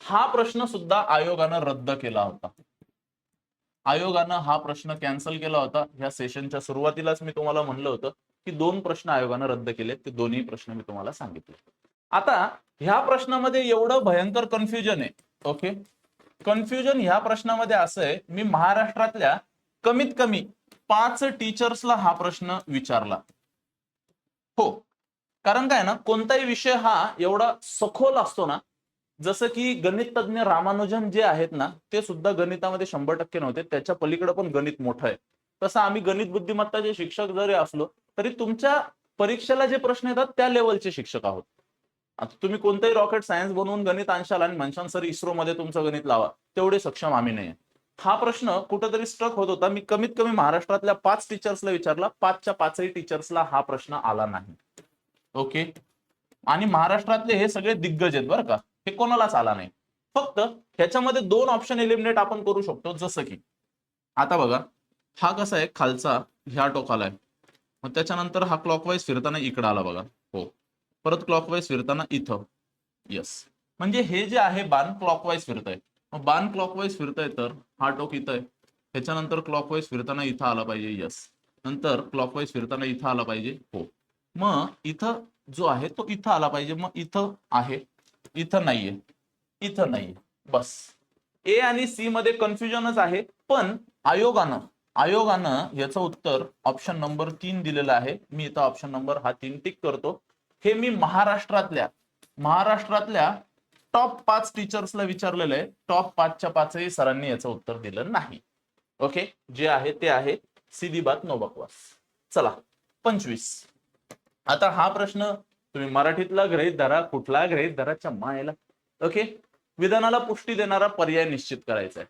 हा प्रश्न सुद्धा आयोगानं रद्द केला होता. आयोगानं हा प्रश्न कॅन्सल केला होता. ह्या सेशनच्या सुरुवातीलाच मी तुम्हाला म्हणलं होतं की 2 प्रश्न आयोगानं रद्द केले. ते दोन्ही प्रश्न मी तुम्हाला सांगितले. आता ह्या प्रश्नामध्ये एवढं भयंकर कन्फ्युजन आहे. ओके, कन्फ्युजन ह्या प्रश्नामध्ये असं आहे, मी महाराष्ट्रातल्या कमीत कमी 5 टीचर्सला हा प्रश्न विचारला. हो, कारण काय ना, कोणताही विषय हा एवढा सखोल असतो ना, जसं की गणित तज्ञ रामानुजन जे आहेत ना, ते सुद्धा गणितामध्ये 100% नव्हते. त्याच्या पलीकडे पण गणित मोठं आहे. तसं आम्ही गणित बुद्धिमत्ताचे शिक्षक जरी असलो तरी तुमच्या परीक्षेला जे प्रश्न येतात त्या लेवलचे शिक्षक आहोत. आता तुम्ही कोणतंही रॉकेट सायन्स बनवून गणित आणशाल आणि म्हणशाल सर इस्रो मध्ये तुमचं गणित लावा, तेवढे सक्षम आम्ही नाही. हा प्रश्न कुठेतरी स्ट्रक होत होता. मी कमीत कमी महाराष्ट्रातल्या 5 टीचर्सला विचारला, 5च्या 5ही टीचर्सला हा प्रश्न आला नाही. ओके, आणि महाराष्ट्रातले हे सगळे दिग्गज आहेत बरं का, हे कोणालाच आला नाही. फक्त ह्याच्यामध्ये 2 ऑप्शन एलिमिनेट आपण करू शकतो. जसं की आता बघा, हा कसा आहे, खालचा ह्या टोकाला आहे, मग त्याच्यानंतर हा क्लॉकवाईज फिरताना इकडे आला बघा, हो, परत क्लॉकवाईज फिरताना इथं, यस, म्हणजे हे जे आहे बाण क्लॉकवाईज फिरत आहे. मग बाण क्लॉकवाईज फिरतंय तर हा टोक इथं आहे, त्याच्यानंतर क्लॉकवाईज फिरताना इथं आला पाहिजे, यस, नंतर क्लॉकवाईज फिरताना इथं आला पाहिजे, हो, मग इथं जो आहे तो इथं आला पाहिजे. मग इथं आहे, इथं नाहीये, इथं नाहीये, बस. ए आणि सी मध्ये कन्फ्युजनच आहे. पण आयोगानं याचं उत्तर ऑप्शन नंबर 3 दिलेलं आहे. मी इथं ऑप्शन नंबर 3 टिक करतो. हे मी महाराष्ट्रातल्या टॉप 5 टीचर्सला विचारलेलं आहे. टॉप 5च्या 5ही सरांनी याचं उत्तर दिलं नाही. ओके, जे आहे ते आहे, सीधी बात नो बकवास. चला 25. आता हा प्रश्न तुम्ही मराठीतला गृहीत धरा, कुठला गृहीत धराच्या मायला. ओके, विधानाला पुष्टी देणारा पर्याय निश्चित करायचा आहे.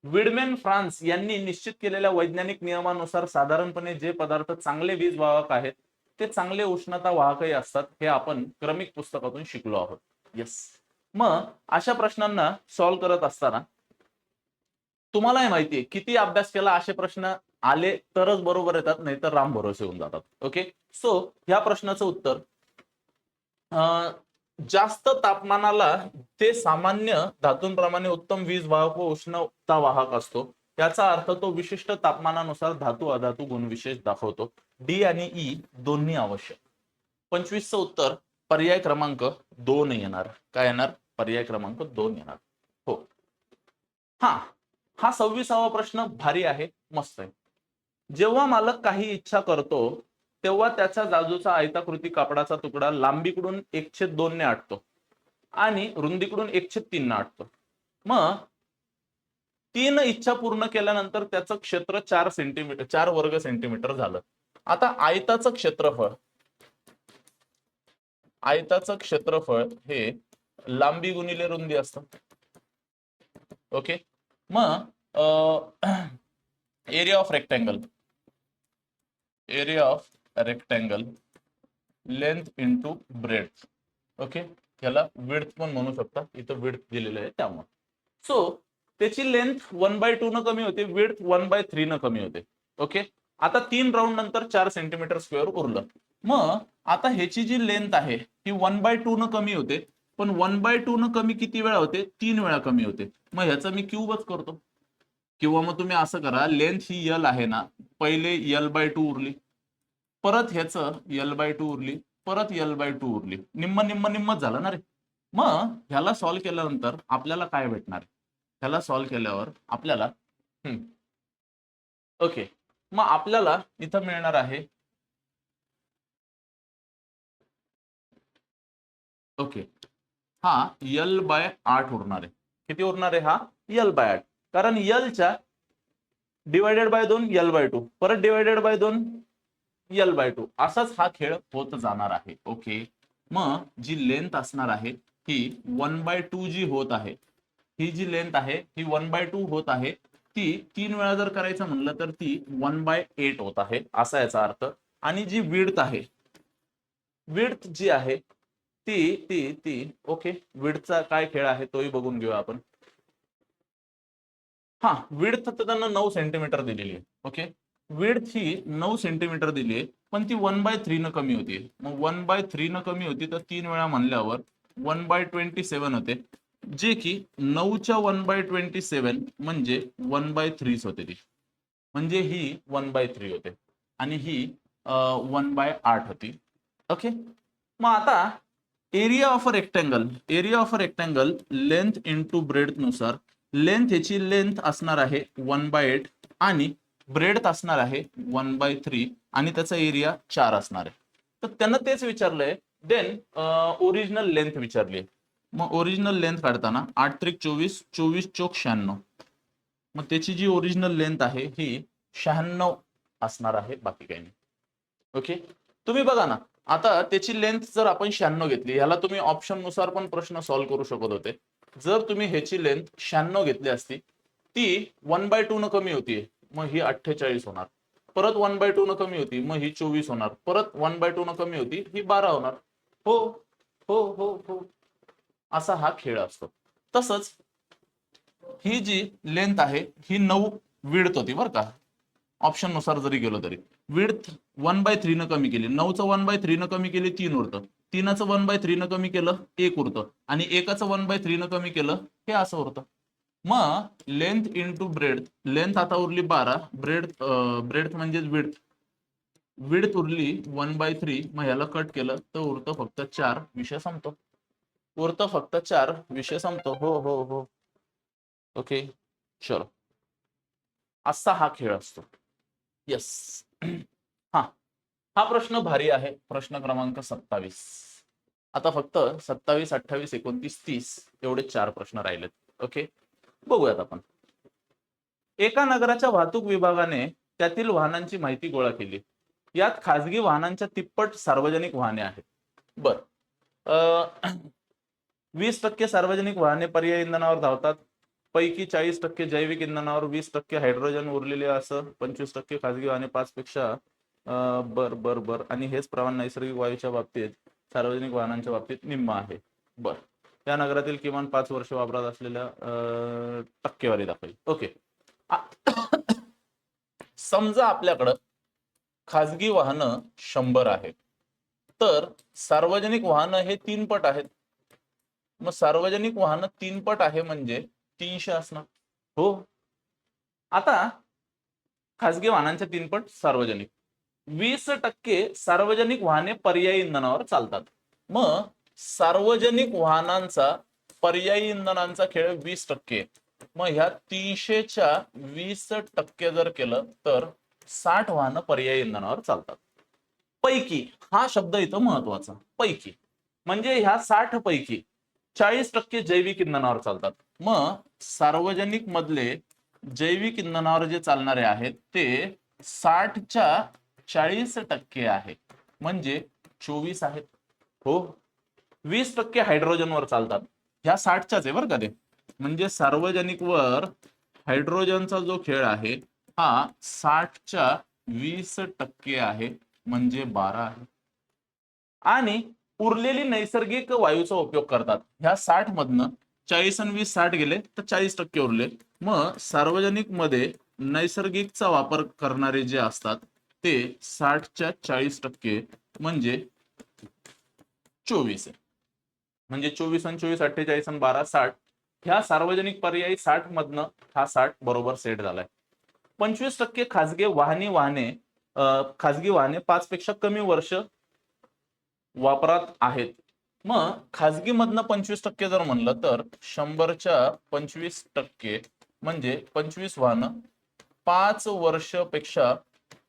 विडमेन फ्रान्स यांनी निश्चित केलेल्या वैज्ञानिक नियमानुसार साधारणपणे जे पदार्थ चांगले वीज वाहक आहेत ते चांगले उष्णता वाहकही असतात, हे आपण क्रमिक पुस्तकातून शिकलो आहोत. येस, मग अशा प्रश्नांना सॉल्व्ह करत असताना तुम्हालाही माहितीये किती अभ्यास केला असे प्रश्न आले तरच बरोबर येतात, नाही तर राम भरोसे होऊन जातात. ओके, सो ह्या प्रश्नाचं उत्तर जास्त तापमानाला ते सामान्य धातूंप्रमाणे उत्तम वीज वाहक व उष्णता वाहक असतो. याचा अर्थ तो विशिष्ट तापमानानुसार धातू अधातू गुणविशेष दाखवतो. डी आणि ई दोन्ही आवश्यक. 25चं उत्तर पर्याय क्रमांक 2 येणार. काय येणार? पर्याय क्रमांक 2 येणार. हो, हा 26वा प्रश्न भारी आहे, मस्त आहे. जेव्हा मालक काही इच्छा करतो तेव्हा त्याच्या जाजूचा आयताकृती कापडाचा तुकडा लांबीकडून 1/2 ने आटतो आणि रुंदीकडून 1/3 ने आटतो. मग 3 इच्छा पूर्ण केल्यानंतर त्याचं क्षेत्र 4 सेंटीमीटर, 4 वर्ग सेंटीमीटर झालं. आता आयताचं क्षेत्रफळ हे लांबी गुणिले रुंदी असतं. ओके, मग area of rectangle length into breadth. Okay, याला विड्थ पण म्हणू शकता, इथं विड्थ दिलेलं आहे त्यामुळे. सो त्याची लेंथ 1/2 न कमी होते, विड्थ 1/3 न कमी होते. ओके, आता 3 राऊंड नंतर 4 सेंटीमीटर स्क्वेअर उरलं. मग आता ह्याची जी लेंथ आहे ही 1/2 न कमी होते, पण 1/2 न कमी किती वेळा होते? 3 वेळा कमी होते. मग ह्याचा मी क्यूबच करतो, किंवा मग तुम्ही असं करा, लेंथ ही यल आहे ना, पहिले L/2 उरली, परत ह्याचं L/2 उरली, परत L/2 उरली, निम्म निम्म निम्मच झालं ना रे. मग ह्याला सॉल्व्ह केल्यानंतर आपल्याला काय भेटणार? ह्याला सॉल्व्ह केल्यावर आपल्याला ओके, मग आपल्याला इथं मिळणार आहे, ओके, हा L/8 उरणार आहे. किती उरणार आहे? हा L/8, कारण Lच्या डिवायडेड बाय 2 L/2, परत डिवायडेड बाय 2 L/2, असाच हा खेळ होत जाणार आहे. ओके, मग जी लेंथ असणार आहे ही 1/2 जी होत आहे, ही जी लेंथ आहे ही 1/2 होत आहे, ती 3 वेळा जर करायचं म्हणलं तर ती 1/8 होत आहे, असा याचा अर्थ. आणि जी विड्थ आहे, विड्थ जी आहे ती ती ती ओके, विड्थचा काय खेळ आहे तोही बघून घेऊया आपण. हा, विड्थ तर त्यांना 9 सेंटीमीटर दिलेली आहे. ओके, विड्थ ही 9 सेंटीमीटर दिली आहे, पण ती 1/3 न कमी होती. मग 1/3 न कमी होती तर 3 वेळा म्हणल्यावर 1/27 होते, जे की 9च्या 1/27 म्हणजे 1/3 होते ती, म्हणजे ही 1/3 होते आणि ही 1/8 होती. ओके, मग आता area of a rectangle length into breadth नुसार लेंथ ह्याची लेंथ असणार आहे 1/8 आणि ब्रेड्थ असणार आहे 1/3 आणि त्याचा एरिया 4 असणार आहे. तर त्यांना तेच विचारलंय, देन ओरिजिनल लेंथ विचारली. मग ओरिजिनल लेंथ काढताना 8 त्रिक 24, 24 चोक 96, मग त्याची जी ओरिजिनल लेंथ आहे ही 96 असणार आहे, बाकी काही नाही. ओके, तुम्ही बघा ना, आता त्याची लेंथ जर आपण 96 घेतली, ह्याला तुम्ही ऑप्शन नुसार पण प्रश्न सॉल्व्ह करू शकत होते. जर तुम्ही ह्याची लेंथ 96 घेतली असती, ती 1/2 न कमी होती, मग ही 48 होणार. परत 1/2 न कमी होती, मग ही 24 होणार. परत 1/2 न कमी होती, ही 12 होणार. हो हो हो हो, असा हा खेळ असतो. तसंच ही जी लेंथ आहे ही 9 विड्थ होती बरं का, ऑप्शन नुसार जरी गेलो तरी. विड्थ 1/3 न कमी केली, 9चं 1/3 न कमी केली 3 उरतं, 3चं 1/3 न कमी केलं 1 उरतं, आणि 1चं 1/3 न कमी केलं हे असं उरतं. मग लेंथ इंटू ब्रेड, लेंथ आता उरली 12, ब्रेड म्हणजेच विड्थ, विड्थ उरली 1/3, मग ह्याला कट केलं तर उरतं फक्त 4, विषय संपतो. उरतं फक्त 4, विषय संपतो. हो हो हो, ओके, चलो, असा हा खेळ असतो. येस. हा हा प्रश्न भारी आहे, प्रश्न क्रमांक 27. आता फक्त 27, 28, 29, 30 एवढे 4 प्रश्न राहिलेत. ओके, बघूयात आपण. एका नगराच्या वाहतूक विभागाने त्यातील वाहनांची माहिती गोळा केली. यात खासगी वाहनांच्या तिप्पट सार्वजनिक वाहने आहेत. बर, 20% सार्वजनिक वाहने पर्यायी इंधनावर धावतात, पैकी 40% जैविक इंधनावर, 20% हायड्रोजन, उरलेले असं 25% खासगी वाहने, 5 पेक्षा बर बर बर, आणि हेच प्रमाण नैसर्गिक वायूच्या बाबतीत सार्वजनिक वाहनांच्या बाबतीत निम्म आहे. बर, त्या नगरातील किमान 5 वर्ष वापरात असलेल्या टक्केवारी दाखवली. ओके, समजा आपल्याकडं खासगी वाहनं 100 आहेत, तर सार्वजनिक वाहनं हे 3 पट आहेत. मग सार्वजनिक वाहनं 3 पट आहे म्हणजे 300 असणार. हो, आता खासगी वाहनांच्या 3 पट सार्वजनिक, 20% सार्वजनिक वाहने पर्यायी इंधनावर चालतात. मग सार्वजनिक वाहनांचा पर्यायी इंधनांचा खेळ 20%, मग ह्या 300च्या 20% जर केलं तर 60 वाहनं पर्यायी इंधनावर चालतात. पैकी, हा शब्द इथं महत्वाचा, पैकी म्हणजे ह्या 60 पैकी 40% जैविक इंधनावर चालतात. मग सार्वजनिक मधले जैविक इंधनावर जे चालणारे आहेत ते 60च्या 40% आहे, म्हणजे 24 आहेत. हो, 20% हायड्रोजनवर चालतात, ह्या 60च्याच आहे बरं का ते. म्हणजे सार्वजनिक वर हायड्रोजनचा जो खेळ आहे हा 60च्या 20% आहे, म्हणजे 12 आहे. आणि उरलेली नैसर्गिक वायूचा उपयोग करतात. ह्या 60 मधनं 40 आणि 20, 60 गेले तर 40% उरले. मग सार्वजनिक मध्ये नैसर्गिकचा वापर करणारे जे असतात ते 60च्या 40%, म्हणजे 24 आहे. म्हणजे 24 आणि 24, 48 आणि 12, 60. ह्या सार्वजनिक पर्यायी 60 मधनं हा 60 बरोबर सेट झालाय. 25% खासगी वाहने 5 पेक्षा कमी वर्ष वापरात आहेत. मग खासगी मधनं 25% जर म्हणलं तर 100च्या 25% म्हणजे 25 वाहनं 5 वर्षपेक्षा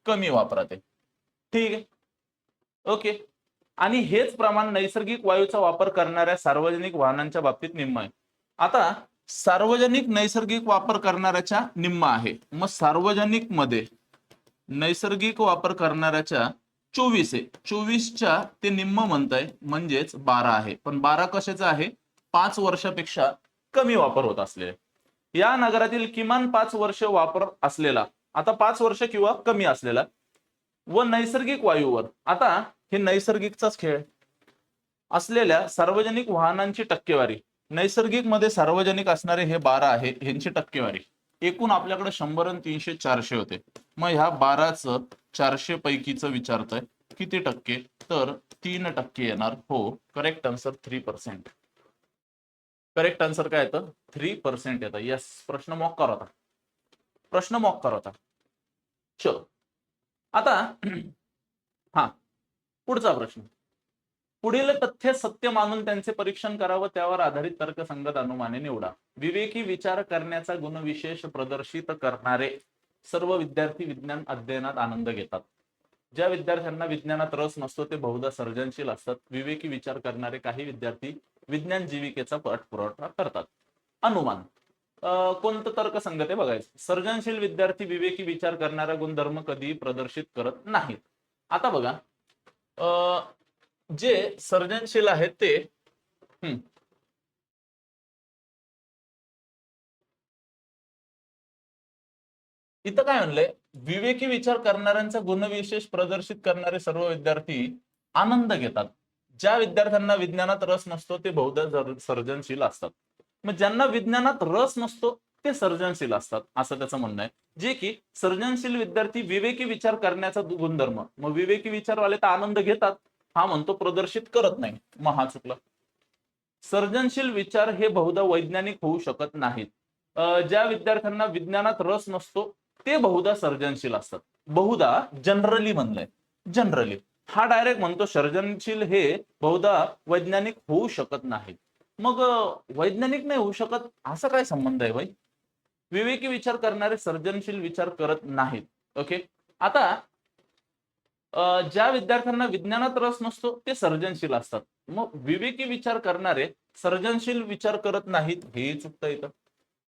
कमी वापरात आहे. ठीक आहे, ओके. आणि हेच प्रमाण नैसर्गिक वायूचा वापर करणाऱ्या सार्वजनिक वाहनांच्या बाबतीत निम्म आहे. आता सार्वजनिक नैसर्गिक वापर करणाऱ्याच्या निम्म आहे, मग सार्वजनिक मध्ये नैसर्गिक वापर करणाऱ्याच्या 24 आहे, 24च्या ते निम्म म्हणताय म्हणजेच 12 आहे. पण 12 कशाचा आहे, 5 वर्षापेक्षा कमी वापर होत असलेले. या नगरातील किमान 5 वर्ष वापर असलेला, आता 5 वर्ष किंवा कमी असलेला, व नैसर्गिक वायूवर, आता हे नैसर्गिकचाच खेळ असलेल्या सार्वजनिक वाहनांची टक्केवारी, नैसर्गिक मध्ये सार्वजनिक असणारे हे 12 आहे, ह्यांची टक्केवारी. एकूण आपल्याकडे 100 आणि 300 400 होते, मग ह्या 12चं 400 पैकीचं विचारतंय किती टक्के, तर 3% येणार. हो, करेक्ट आन्सर 3%. करेक्ट आन्सर काय येतं, 3% येतं. यस, प्रश्न मॉक होता, प्रश्न मॉक होता. चलो, आता हा पुढचा प्रश्न. पुढील तथ्य सत्य मानून त्यांचे परीक्षण करावं, त्यावर आधारित तर्कसंगत अनुमाने निवडा. विवेकी विचार करण्याचा गुणविशेष प्रदर्शित करणारे सर्व विद्यार्थी विज्ञान अध्ययनात आनंद घेतात. ज्या विद्यार्थ्यांना विज्ञानात रस नसतो ते बहुधा सर्जनशील असतात. विवेकी विचार करणारे काही विद्यार्थी विज्ञान जीविकेचा पाठपुरावा करतात. अनुमान, कोणतं तर्कसंगत आहे बघायचं. सर्जनशील विद्यार्थी विवेकी विचार करणारा गुणधर्म कधी प्रदर्शित करत नाहीत. आता बघा, जे सर्जनशील आहेत ते इथं काय म्हणलंय, विवेकी विचार करणाऱ्यांचा गुणविशेष प्रदर्शित करणारे सर्व विद्यार्थी आनंद घेतात. ज्या विद्यार्थ्यांना विज्ञानात रस नसतो ते बहुधा सर्जनशील असतात. मग ज्यांना विज्ञानात रस नसतो ते सर्जनशील असतात असं त्याचं म्हणणं आहे. जे की सर्जनशील विद्यार्थी विवेकी विचार करण्याचा गुणधर्म, मग विवेकी विचारवाले तर आनंद घेतात, हा म्हणतो प्रदर्शित करत नाही, मग हा चुकला. सर्जनशील विचार हे बहुधा वैज्ञानिक होऊ शकत नाहीत. ज्या विद्यार्थ्यांना विज्ञानात रस नसतो ते बहुधा सर्जनशील असतात. बहुधा जनरली म्हणलंय, जनरली. हा डायरेक्ट म्हणतो सर्जनशील हे बहुधा वैज्ञानिक होऊ शकत नाहीत. मग वैज्ञानिक नाही होऊ शकत असा काय संबंध आहे भाई? विवेकी विचार करणारे सर्जनशील विचार करत नाहीत. ओके, आता ज्या विद्यार्थ्यांना विज्ञानात रस नसतो ते सर्जनशील असतात. मग विवेकी विचार करणारे सर्जनशील विचार करत नाहीत हे चुकतं इथं.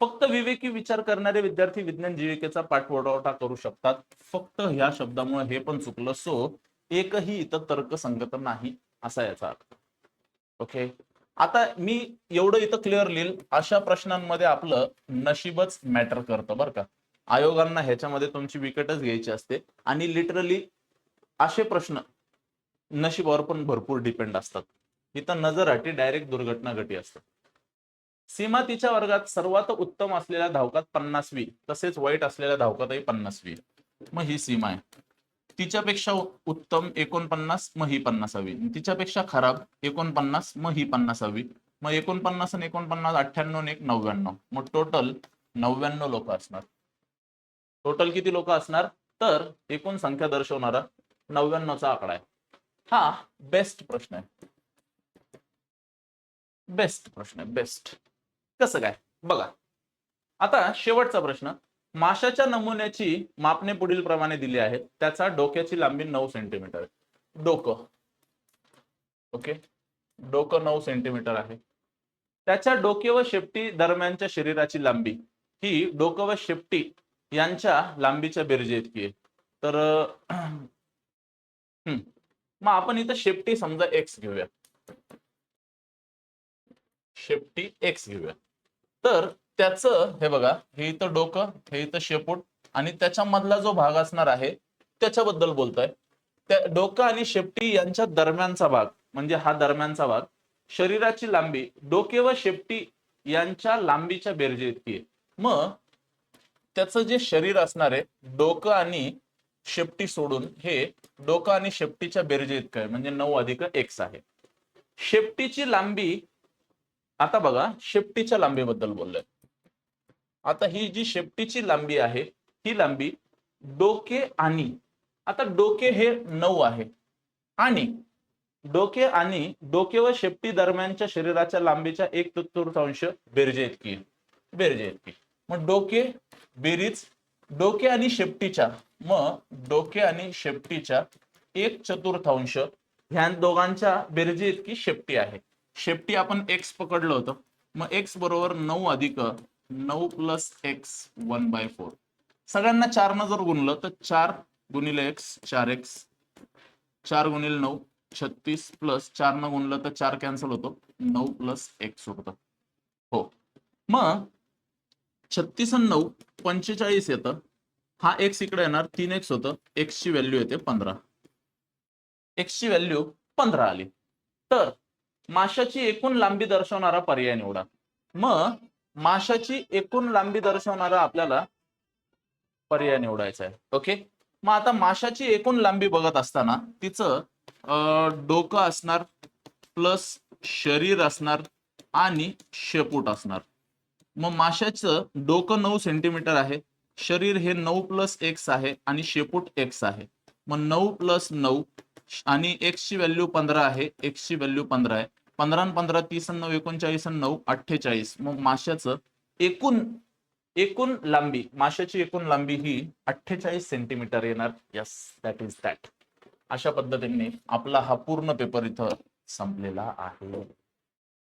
फक्त विवेकी विचार करणारे विद्यार्थी विज्ञान जीविकेचा पाठपुरावा करू शकतात. फक्त ह्या शब्दामुळे हे पण चुकलं. सो एकही इथं तर्कसंगत नाही असा याचा अर्थ. ओके, आता मी एवढं इथं क्लिअर लिहिल. अशा प्रश्नांमध्ये आपलं नशीबच मॅटर करतं बरं का. आयोगांना ह्याच्यामध्ये तुमची विकेटच घ्यायची असते आणि लिटरली असे प्रश्न नशिबावर पण भरपूर डिपेंड असतात. इथं नजर हटी डायरेक्ट दुर्घटना घटी असतात. सीमा तिच्या वर्गात सर्वात उत्तम असलेल्या धावकात 50वी तसेच वाईट असलेल्या धावकातही 50वी. मग ही सीमा आहे. तिच्यापेक्षा उत्तम 49, मग ही 50वी. तिच्यापेक्षा खराब 49, मग ही 50वी. मग 49 आणि 49 98 आणि 99. मग टोटल 99 लोक असणार. टोटल किती लोक असणार? तर एकूण संख्या दर्शवणारा 99चा आकडा आहे. हा बेस्ट प्रश्न आहे. बेस्ट प्रश्न आहे, बेस्ट. कसं काय बघा. आता शेवटचा प्रश्न. माशाच्या नमुन्याची मापने पुढील प्रमाणे दिली आहेत. त्याचा डोक्याची लांबी 9 सेंटीमीटर आहे. डोकं, ओके, डोकं 9 सेंटीमीटर आहे. त्याच्या डोके व शेपटी दरम्यानच्या शरीराची लांबी ही डोकं व शेपटी यांच्या लांबीच्या बेरजे इतकी आहे. तर मग आपण इथं शेपटी समजा एक्स घेऊया. शेपटी एक्स घेऊया. तर त्याचं हे बघा, हे इथं डोकं, हे इथं शेपूट आणि त्याच्या मधला जो भाग असणार आहे त्याच्याबद्दल बोलतोय. त्या डोकं आणि शेपटी यांच्या दरम्यानचा भाग म्हणजे हा दरम्यानचा भाग, शरीराची लांबी डोके व शेपटी यांच्या लांबीच्या बेरजे इतकी आहे. मग त्याचं जे शरीर असणार आहे डोकं आणि शेपटी सोडून हे डोकं आणि शेपटीच्या बेरजे इतकं आहे, म्हणजे 9 अधिक एक्स आहे. शेपटीची लांबी, आता बघा शेपटीच्या लांबीबद्दल बोललोय. आता ही जी शेपटीची लांबी आहे ही लांबी डोके आणि, आता डोके हे 9 आहे आणि डोके व शेपटी दरम्यानच्या शरीराच्या लांबीच्या 1/4 बेरजे इतकी, बेरजे इतकी. मग डोके बेरीज डोके आणि शेपटीच्या, मग डोके आणि शेपटीच्या 1/4 ह्या दोघांच्या बेरजे इतकी शेपटी आहे. शेपटी आपण एक्स पकडलं होतं. मग एक्स बरोबर 9 अधिक 9 प्लस एक्स 1/4. सगळ्यांना 4 न जर गुणलं तर 4 गुणिले एक्स 4x, 4 गुणिले 9 36 प्लस 4 न गुणलं तर 4 कॅन्सल होतो, 9 प्लस एक्स होतं. हो, मग 36 आणि 9 45 येतं. हा एक्स इकडे येणार, 3x होतं. एक्स ची व्हॅल्यू येते 15. एक्स ची व्हॅल्यू 15 आली. तर माशाची एकूण लांबी दर्शवणारा पर्याय निवडा. मग माशाची एकूण लांबी दर्शवणारा आपल्याला पर्याय निवडायचा आहे. ओके, मग आता माशाची एकूण लांबी बघत असताना तिचं डोकं असणार प्लस शरीर असणार आणि शेपूट असणार. मग माशाचं डोकं 9 सेंटीमीटर आहे, शरीर हे 9 प्लस एक्स आहे आणि शेपूट एक्स आहे. मग 9 प्लस 9 आणि एक्स ची व्हॅल्यू 15 आहे, एक्स ची व्हॅल्यू 15 आहे. 15 आणि 15 30 आणि 9 39 आणि 9 48. मग माशाचं एकूण लांबी, माशाची एकूण लांबी ही 48 सेंटीमीटर येणार. Yes, that is that. अशा पद्धतीने आपला हा पूर्ण पेपर इथं संपलेला आहे.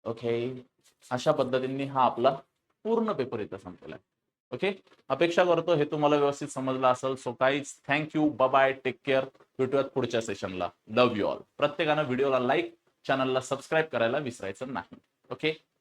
ओके, अशा पद्धतीने हा आपला पूर्ण पेपर इथं संपलेला आहे. ओके, अपेक्षा करतो हे तुम्हाला व्यवस्थित समजलं असेल. So guys, thank you, bye, take care. भेटूयात पुढच्या सेशनला. Love you all. प्रत्येकानं व्हिडिओला लाईक, चॅनलला सबस्क्राईब करायला विसरायचं नाही. ओके.